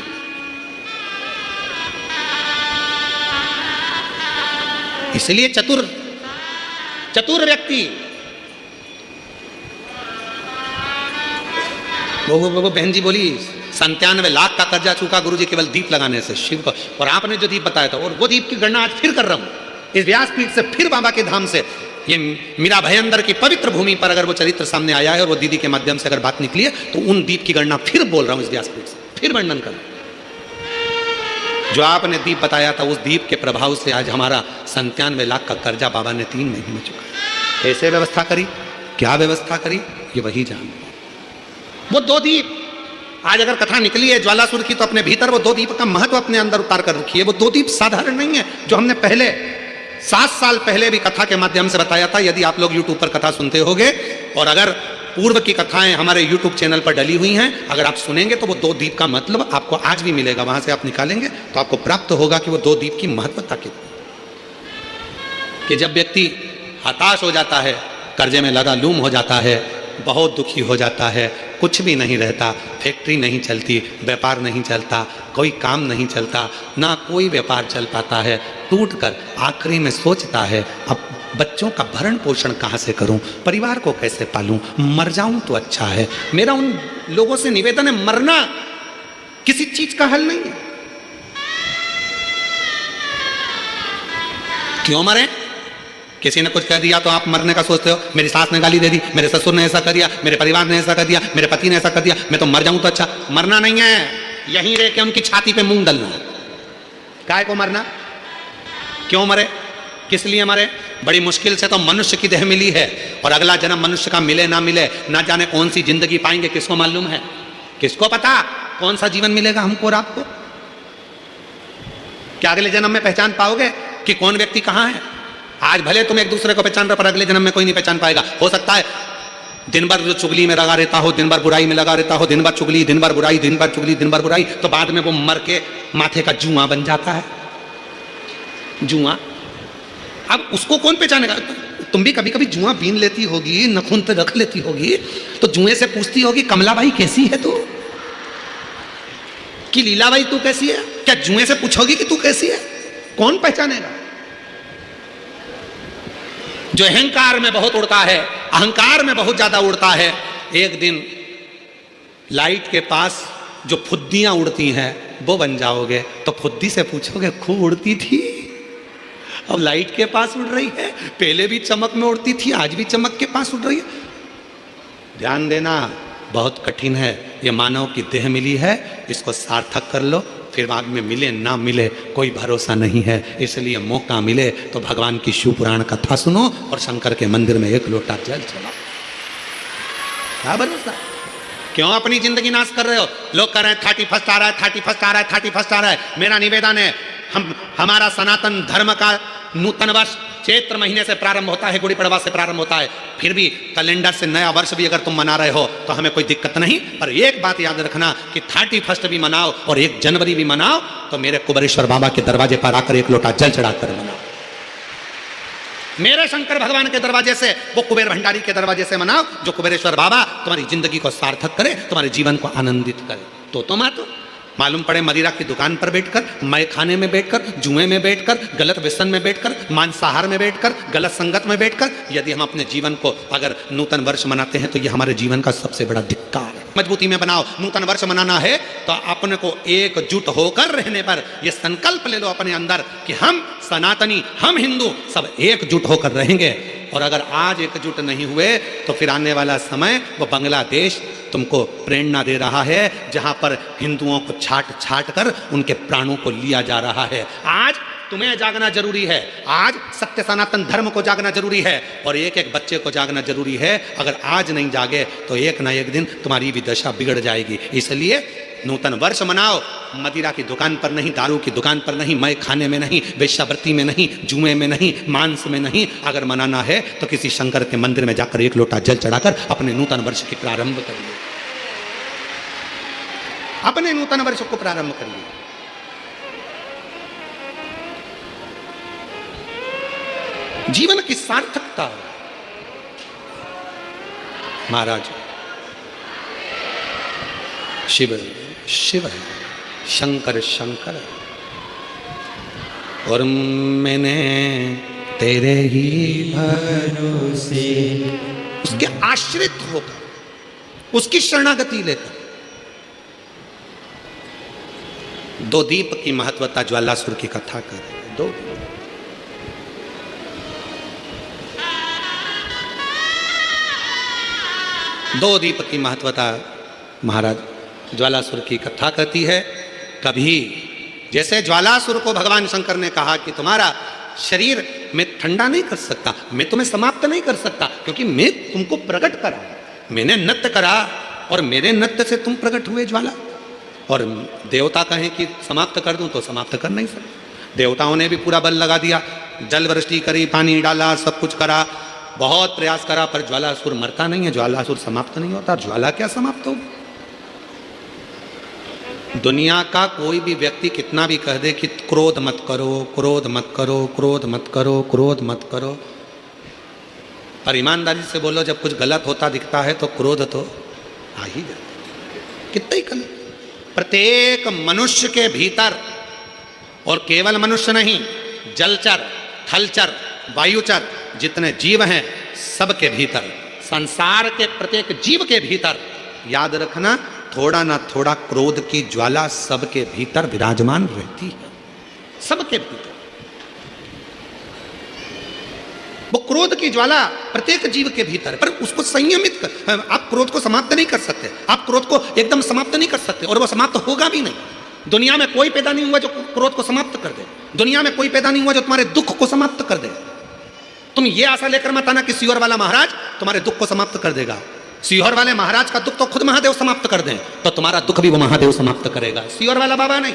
इसलिए चतुर व्यक्ति वो बहन जी बोली 97 लाख का कर्जा चूका गुरुजी केवल दीप लगाने से शिव को। और आपने जो दीप बताया था, और वो दीप की गणना आज फिर कर रहा हूं इस व्यासपीठ से, फिर बाबा के धाम से। ये मीरा भयंदर की पवित्र भूमि पर अगर वो चरित्र सामने आया है और वो दीदी के माध्यम से अगर बात निकली है तो उन दीप की गणना फिर बोल रहा हूं इस व्यासपीठ से, फिर वर्णन कर। जो आपने दीप बताया था उस दीप के प्रभाव से आज हमारा 97 लाख का कर्जा बाबा ने 3 महीने में चुका। कैसे व्यवस्था करी, क्या व्यवस्था करी, ये वही जान। वो 2 दीप आज अगर कथा निकली है ज्वालासुर की तो अपने भीतर वो 2 दीप का महत्व अपने अंदर उतार कर रखी है। वो 2 दीप साधारण नहीं है जो हमने पहले 7 साल पहले भी कथा के माध्यम से बताया था। यदि आप लोग यूट्यूब पर कथा सुनते होगे और अगर पूर्व की कथाएं हमारे यूट्यूब चैनल पर डली हुई हैं, अगर आप सुनेंगे तो वो 2 दीप का मतलब आपको आज भी मिलेगा। वहां से आप निकालेंगे तो आपको प्राप्त होगा कि वो 2 दीप की महत्वता कितनी। कि जब व्यक्ति हताश हो जाता है, कर्जे में लगा लूम हो जाता है, बहुत दुखी हो जाता है, कुछ भी नहीं रहता, फैक्ट्री नहीं चलती, व्यापार नहीं चलता, कोई काम नहीं चलता, ना कोई व्यापार चल पाता है, टूटकर आखिरी में सोचता है अब बच्चों का भरण पोषण कहाँ से करूं, परिवार को कैसे पालूं, मर जाऊं तो अच्छा है। मेरा उन लोगों से निवेदन है, मरना किसी चीज का हल नहीं है। क्यों मरे? किसी ने कुछ कह दिया तो आप मरने का सोचते हो। मेरी सास ने गाली दे दी, मेरे ससुर ने ऐसा कर दिया, मेरे परिवार ने ऐसा कर दिया, मेरे पति ने ऐसा कर दिया, मैं तो मर जाऊं तो अच्छा। मरना नहीं है, यहीं रह के उनकी छाती पे मूंग डालना है। काय को मरना? क्यों मरे, किस लिए मरे? बड़ी मुश्किल से तो मनुष्य की देह मिली है और अगला जन्म मनुष्य का मिले ना मिले, ना जाने कौन सी जिंदगी पाएंगे, किसको मालूम है, किसको पता कौन सा जीवन मिलेगा हमको और आपको। क्या अगले जन्म में पहचान पाओगे कि कौन व्यक्ति कहाँ है? आज भले तुम एक दूसरे को पहचान रहे पर अगले जन्म में कोई नहीं पहचान पाएगा। हो सकता है दिन भर जो चुगली में लगा रहता हो, दिन भर बुराई में लगा रहता हो, दिन भर चुगली, दिन भर बुराई, दिन भर चुगली, दिन भर बुराई, तो बाद में वो मर के माथे का जुआ बन जाता है। जुआ, अब उसको कौन पहचानेगा? तुम भी कभी कभी जुआ बीन लेती होगी, नखून पे रख लेती होगी, तो जुए से पूछती होगी कमला भाई कैसी है तू, कि लीला भाई तू कैसी है? क्या जुए से पूछोगी कि तू कैसी है? कौन पहचानेगा? जो अहंकार में बहुत उड़ता है, अहंकार में बहुत ज्यादा उड़ता है, एक दिन लाइट के पास जो फुद्दियां उड़ती हैं वो बन जाओगे। तो फुद्दी से पूछोगे खूब उड़ती थी, अब लाइट के पास उड़ रही है, पहले भी चमक में उड़ती थी, आज भी चमक के पास उड़ रही है। ध्यान देना, बहुत कठिन है। ये मानव की देह मिली है, इसको सार्थक कर लो, फिर बाद में मिले ना मिले कोई भरोसा नहीं है। इसलिए मौका मिले तो भगवान की शिव पुराण कथा सुनो और शंकर के मंदिर में 1 लोटा जल चलाओ। क्या भरोसा? क्यों अपनी जिंदगी नाश कर रहे हो? लोग कह रहे हैं 31 आ रहा है, 31 आ रहा है, 31 आ रहा है। मेरा निवेदन है, हमारा सनातन धर्म का नूतन वर्ष चैत्र महीने से प्रारंभ होता है, गुड़ी पड़वा से प्रारंभ होता है। फिर भी कैलेंडर से नया वर्ष भी अगर तुम मना रहे हो तो हमें कोई दिक्कत नहीं, पर एक बात याद रखना कि 31 भी मनाओ और 1 जनवरी भी मनाओ तो मेरे कुबेरेश्वर बाबा के दरवाजे पर आकर 1 लोटा जल चढ़ाकर मनाओ। मेरे शंकर भगवान के दरवाजे से, वो कुबेर भंडारी के दरवाजे से मनाओ, जो कुबेरेश्वर बाबा तुम्हारी जिंदगी को सार्थक करे, तुम्हारे जीवन को आनंदित करे। तो मालूम पड़े मदिरा की दुकान पर बैठकर, मय खाने में बैठकर, जुए में बैठकर, गलत व्यसन में बैठकर, मांसाहार में बैठकर, गलत संगत में बैठकर, यदि हम अपने जीवन को अगर नूतन वर्ष मनाते हैं तो यह हमारे जीवन का सबसे बड़ा धिक्कार है। मजबूती में बनाओ। नूतन वर्ष मनाना है तो अपने को एकजुट होकर रहने पर यह संकल्प ले लो अपने अंदर कि हम सनातनी, हम हिंदू सब एकजुट होकर रहेंगे। और अगर आज एकजुट नहीं हुए तो फिर आने वाला समय वो बांग्लादेश तुमको प्रेरणा दे रहा है, जहां पर हिंदुओं को छाट छाट कर उनके प्राणों को लिया जा रहा है। आज तुम्हें जागना जरूरी है, आज सत्य सनातन धर्म को जागना जरूरी है और एक एक बच्चे को जागना जरूरी है। अगर आज नहीं जागे तो एक ना एक दिन तुम्हारी भी दशा बिगड़ जाएगी। इसलिए नूतन वर्ष मनाओ, मदिरा की दुकान पर नहीं, दारू की दुकान पर नहीं, मय खाने में नहीं, वेश्यावृत्ति में नहीं, जुए में नहीं, मांस में नहीं। अगर मनाना है तो किसी शंकर के मंदिर में जाकर एक लोटा जल चढ़ाकर अपने नूतन वर्ष की प्रारंभ करिए, अपने नूतन वर्ष को प्रारंभ करिए। जीवन की सार्थकता महाराज शिव शिव है, शंकर शंकर है, और मैंने तेरे ही भरोसे उसके आश्रित होकर, उसकी शरणागति लेकर। दो दीप की महत्वता ज्वालासुर की कथा कर रहे हैं। दो दीप की महत्वता महाराज ज्वालासुर की कथा कहती है। कभी जैसे ज्वालासुर को भगवान शंकर ने कहा कि तुम्हारा शरीर मैं ठंडा नहीं कर सकता, मैं तुम्हें समाप्त नहीं कर सकता, क्योंकि मैं तुमको प्रकट करा, मैंने नृत्य करा और मेरे नृत्य से तुम प्रकट हुए ज्वाला। और देवता कहें कि समाप्त कर दूं तो समाप्त कर नहीं सकते। देवताओं ने भी पूरा बल लगा दिया, जल वृष्टि करी, पानी डाला, सब कुछ करा, बहुत प्रयास करा, पर ज्वालासुर मरता नहीं है, ज्वालासुर समाप्त नहीं होता। ज्वाला क्या समाप्त होगी? दुनिया का कोई भी व्यक्ति कितना भी कह दे कि क्रोध मत करो, क्रोध मत करो, क्रोध मत करो, क्रोध मत करो, पर ईमानदारी से बोलो, जब कुछ गलत होता दिखता है तो क्रोध तो आ ही जाता है। कितना ही गलत। प्रत्येक मनुष्य के भीतर, और केवल मनुष्य नहीं, जलचर, थलचर, वायुचर, जितने जीव हैं सबके भीतर, संसार के प्रत्येक जीव के भीतर, याद रखना, थोड़ा ना थोड़ा क्रोध की ज्वाला सबके भीतर विराजमान रहती है, सबके भीतर। वो क्रोध की ज्वाला प्रत्येक जीव के भीतर, पर उसको संयमित कर, आप क्रोध को समाप्त नहीं कर सकते, आप क्रोध को एकदम समाप्त नहीं कर सकते, और वो समाप्त होगा भी नहीं। दुनिया में कोई पैदा नहीं हुआ जो क्रोध को समाप्त कर दे, दुनिया में कोई पैदा नहीं हुआ जो तुम्हारे दुख को समाप्त कर दे। तुम ये आशा लेकर मत आना कि सीहोर वाला महाराज तुम्हारे दुख को समाप्त कर देगा। सीहोर वाले महाराज का दुख तो खुद महादेव समाप्त कर दें तो तुम्हारा दुख भी वो महादेव समाप्त करेगा, सीहोर वाला बाबा नहीं।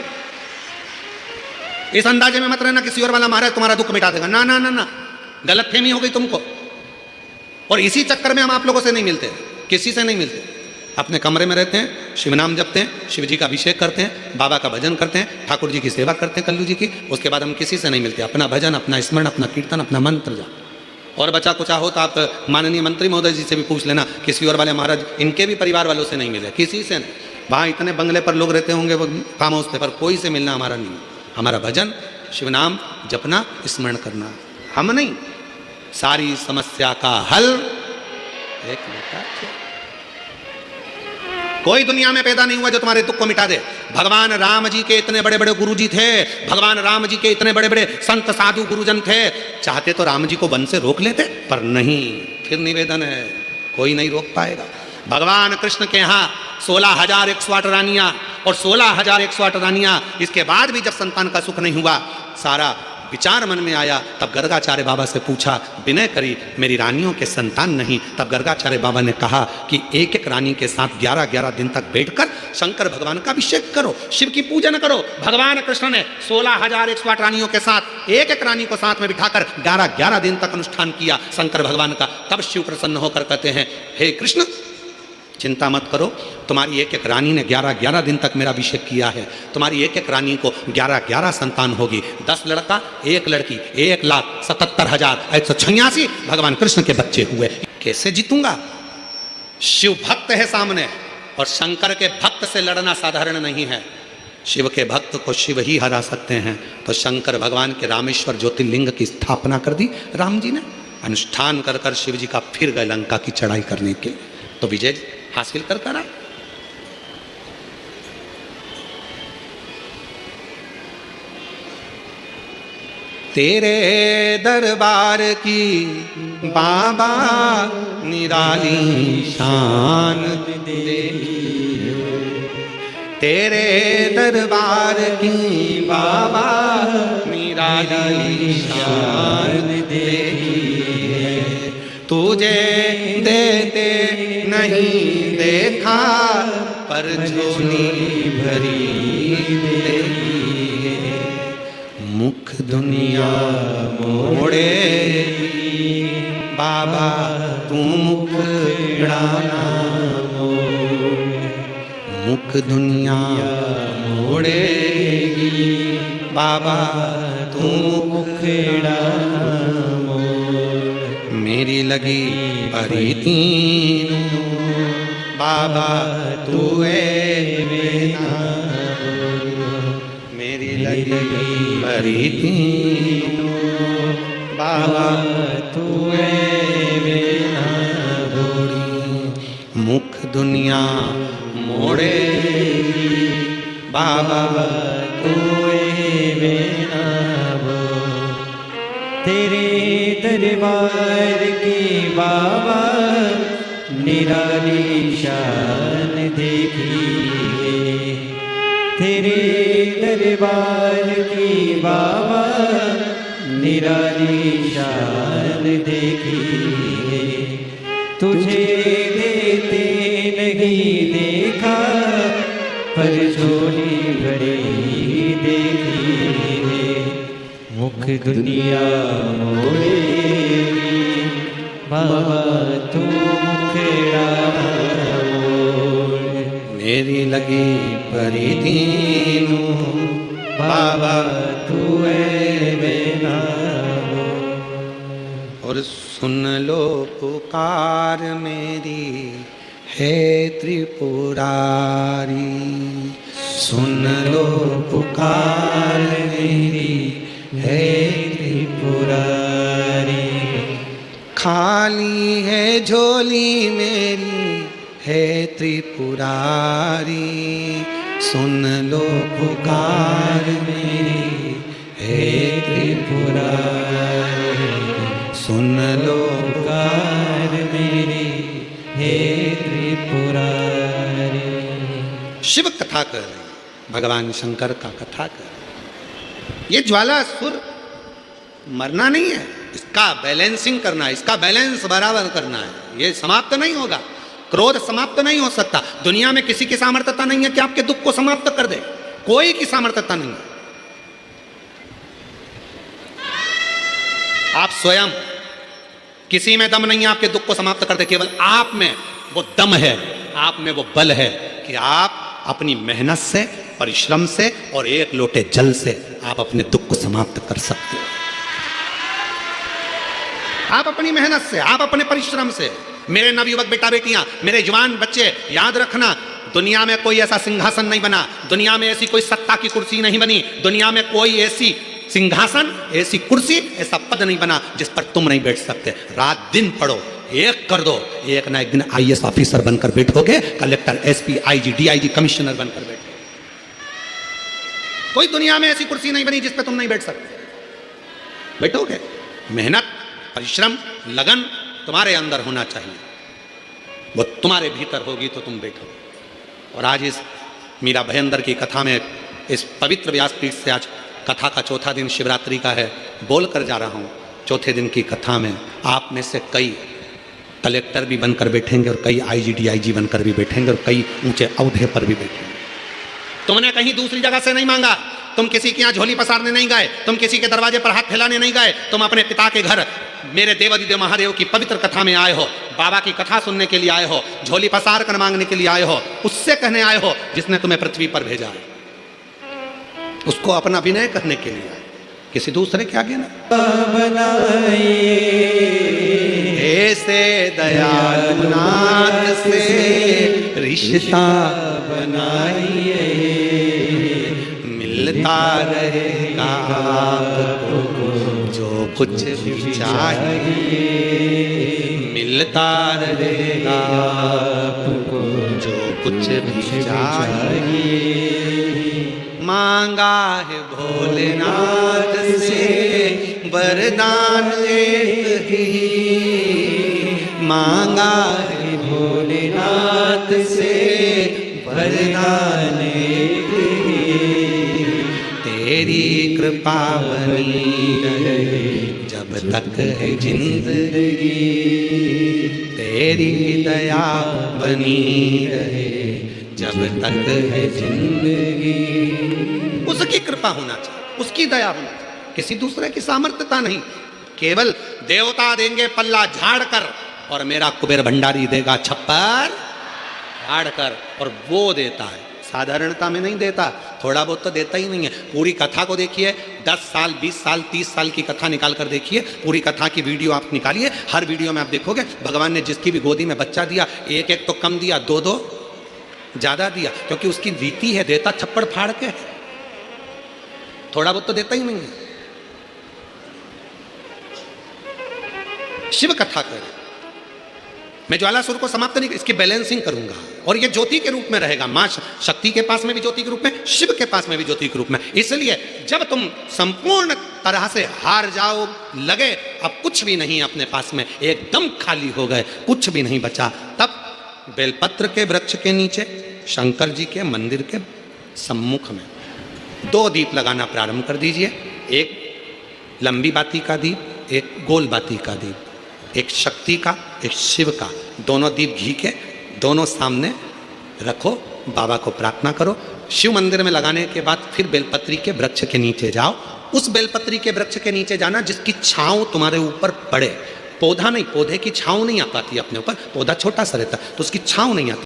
इस अंदाजे में मत रहना कि सीहोर वाला महाराज तुम्हारा दुख मिटा देगा, ना ना ना ना, गलतफहमी हो गई तुमको। और इसी चक्कर में हम आप लोगों से नहीं मिलते, किसी से नहीं मिलते, अपने कमरे में रहते हैं, शिव नाम जपते हैं, शिव जी का अभिषेक करते हैं, बाबा का भजन करते हैं, ठाकुर जी की सेवा करते हैं, कल्लू जी की, उसके बाद हम किसी से नहीं मिलते। अपना भजन, अपना स्मरण, अपना कीर्तन, अपना मंत्र जाप। और बचा कुचा हो तो आप माननीय मंत्री महोदय जी से भी पूछ लेना, किसी और वाले महाराज इनके भी परिवार वालों से नहीं मिले, किसी से नहीं। वहाँ इतने बंगले पर लोग रहते होंगे, वो फार्म हाउस पे, पर कोई से मिलना हमारा नहीं। हमारा भजन, शिव नाम जपना, स्मरण करना, हम नहीं। सारी समस्या का हल एक लोटा चाय। कोई दुनिया में पैदा नहीं हुआ जो तुम्हारे दुख को मिटा दे। भगवान राम जी के इतने बड़े बड़े गुरुजी थे, भगवान राम जी के इतने बड़े बड़े संत साधु गुरुजन थे, चाहते तो राम जी को वन से रोक लेते, पर नहीं। फिर निवेदन है, कोई नहीं रोक पाएगा। भगवान कृष्ण के यहाँ 16,108 रानियां, और 16,108 रानियां, इसके बाद भी जब संतान का सुख नहीं हुआ, सारा विचार मन में आया। तब गर्गाचार्य बाबा से पूछा, विनय करी, मेरी रानियों के संतान नहीं। तब गर्गाचार्य बाबा ने कहा कि एक एक रानी के साथ 11-11 दिन तक बैठकर शंकर भगवान का अभिषेक करो, शिव की पूजन करो। भगवान कृष्ण ने 16,108 रानियों के साथ एक एक रानी को साथ में बिठाकर 11-11 दिन तक अनुष्ठान किया शंकर भगवान का। तब शिव प्रसन्न होकर कहते हैं, हे कृष्ण, चिंता मत करो, तुम्हारी एक एक रानी ने 11-11 दिन तक मेरा अभिषेक किया है, तुम्हारी एक एक रानी को 11-11 संतान होगी, 10 लड़का 1 लड़की, 1,77,186 भगवान कृष्ण के बच्चे हुए। कैसे जीतूंगा? शिव भक्त है सामने, और शंकर के भक्त से लड़ना साधारण नहीं है। शिव के भक्त को शिव ही हरा सकते हैं। तो शंकर भगवान के रामेश्वर ज्योतिर्लिंग की स्थापना कर दी राम जी ने, अनुष्ठान कर कर शिव जी का फिर गए लंका की चढ़ाई करने के लिए। तो विजय हासिल कर करा। तेरे दरबार की बाबा निराली शान देखी, तेरे दरबार की बाबा निराली शान देखी है। तुझे देते नहीं देखा पर झोली भरी देखी है। मुख दुनिया मोड़ेगी बाबा तू मुखड़ा मोड़, मुख दुनिया मोड़ेगी बाबा तू मुखड़ा मोड़। मेरी लगी परी तीन बाबा तू बेना, मेरी लगी परी तीन बाबा तू बेना बोड़ी। मुख दुनिया मोड़ेगी बाबा तू बेना बोड़ी। तेरे दरबार की बाबा निराली शान देखी है। तेरे दरबार की बाबा निराली शान देखी है। तुझे देते नहीं देखा पर झोली भरी देखी है। मुख दुनिया मोड़ेगी बाबा तू मुखड़ा मोड़। मेरी लगी परी तीनू बाबा तू बेना। और सुन लो पुकार मेरी है त्रिपुरारी, सुन लो पुकार मेरी है त्रिपुरारी। खाली है झोली मेरी है त्रिपुरारी, सुन लो पुकार मेरी है त्रिपुरारी, सुन लो पुकार मेरी है त्रिपुरारी। शिव कथा कर रहे हैं, भगवान शंकर का कथा कर रहे हैं। ये ज्वालासुर मरना नहीं है, इसका बैलेंसिंग करना है, इसका बैलेंस बराबर करना है। ये समाप्त नहीं होगा, क्रोध समाप्त नहीं हो सकता। दुनिया में किसी की सामर्थ्यता नहीं है कि आपके दुख को समाप्त कर दे, कोई की सामर्थ्यता नहीं है। आप स्वयं, किसी में दम नहीं है आपके दुख को समाप्त कर दे, केवल आप में वो दम है, आप में वो बल है कि आप अपनी मेहनत से, परिश्रम से और एक लोटे जल से आप अपने दुख को समाप्त कर सकते हो। आप अपनी मेहनत से, आप अपने परिश्रम से। मेरे नवयुवक बेटा बेटियां, मेरे जवान बच्चे, याद रखना, दुनिया में कोई ऐसा सिंहासन नहीं बना, दुनिया में ऐसी कोई सत्ता की कुर्सी नहीं बनी, दुनिया में कोई ऐसी सिंहासन, ऐसी कुर्सी, ऐसा पद नहीं बना जिस पर तुम नहीं बैठ सकते। रात दिन पढ़ो, एक कर दो, एक ना एक दिन आईएएस ऑफिसर बनकर बैठोगे, collector, SP, IG, DIG, commissioner बनकर बैठोगे। कोई दुनिया में ऐसी कुर्सी नहीं बनी जिस पर तुम नहीं बैठ सकते, बैठोगे। मेहनत, परिश्रम, लगन तुम्हारे अंदर होना चाहिए, वो तुम्हारे भीतर होगी तो तुम बैठोगे। और आज इस मीरा भयंदर की कथा में, इस पवित्र व्यासपीठ से आज कथा का चौथा दिन शिवरात्रि का है, बोल कर जा रहा हूँ। चौथे दिन की कथा में आप में से कई कलेक्टर भी बनकर बैठेंगे और कई आईजी, डीआईजी बनकर भी बैठेंगे और कई ऊंचे औहदे पर भी बैठेंगे। तुमने कहीं दूसरी जगह से नहीं मांगा, तुम किसी के यहाँ झोली पसारने नहीं गए, तुम किसी के दरवाजे पर हाथ फैलाने नहीं गए, तुम अपने पिता के घर मेरे देवादिदेव महादेव की पवित्र कथा में आए हो, बाबा की कथा सुनने के लिए आए हो, झोली पसार कर मांगने के लिए आए हो, उससे कहने आए हो जिसने तुम्हें पृथ्वी पर भेजा है, उसको अपना विनय करने के लिए आए, किसी दूसरे के आगे ना। ऐसे दयालु नाथ से रिश्ता बनाइए, मिलता रहेगा आपको जो कुछ भी चाहिए, मिलता रहेगा आपको जो कुछ भी चाहिए। मांगा है भोलेनाथ से वरदान एक ही, मांगा है भोलेनाथ से वरदान एक ही। तेरी कृपा बनी रहे जब तक है जिंदगी, तेरी दया बनी रहे जब तक है जिंदगी। उसकी कृपा होना चाहिए, उसकी दया होना चाहिए, किसी दूसरे की सामर्थ्यता नहीं। केवल देवता देंगे पल्ला झाड़ कर और मेरा कुबेर भंडारी देगा छप्पर झाड़ कर, और वो देता है, साधारणता में नहीं देता, थोड़ा बहुत तो देता ही नहीं है। पूरी कथा को देखिए, 10 साल 20 साल 30 साल की कथा निकाल कर देखिए, पूरी कथा की वीडियो आप निकालिए, हर वीडियो में आप देखोगे भगवान ने जिसकी भी गोदी में बच्चा दिया, एक एक तो कम दिया, दो दो ज्यादा दिया, क्योंकि उसकी रीति है, देता छप्पड़ फाड़ के, थोड़ा बहुत तो देता ही नहीं है। शिव कथा करें, मैं ज्वालासुर को समाप्त नहीं, इसकी बैलेंसिंग करूंगा, और ये ज्योति के रूप में रहेगा। मां शक्ति के पास में भी ज्योति के रूप में, शिव के पास में भी ज्योति के रूप में। इसलिए जब तुम संपूर्ण तरह से हार जाओ, लगे अब कुछ भी नहीं अपने पास में, एकदम खाली हो गए, कुछ भी नहीं बचा, तब बेलपत्र के वृक्ष के नीचे शंकर जी के मंदिर के सम्मुख में 2 दीप लगाना प्रारंभ कर दीजिए। एक लंबी बाती का दीप, एक गोल बाती का दीप, एक शक्ति का, एक शिव का, दोनों दीप घी के, दोनों सामने रखो, बाबा को प्रार्थना करो। शिव मंदिर में लगाने के बाद फिर बेलपत्री के वृक्ष के नीचे जाओ। उस बेलपत्री के वृक्ष के नीचे जाना जिसकी छांव तुम्हारे ऊपर पड़े, पौधा नहीं, पौधे की छांव नहीं आ पाती अपने ऊपर, पौधा छोटा सा रहता तो उसकी छांव नहीं आती।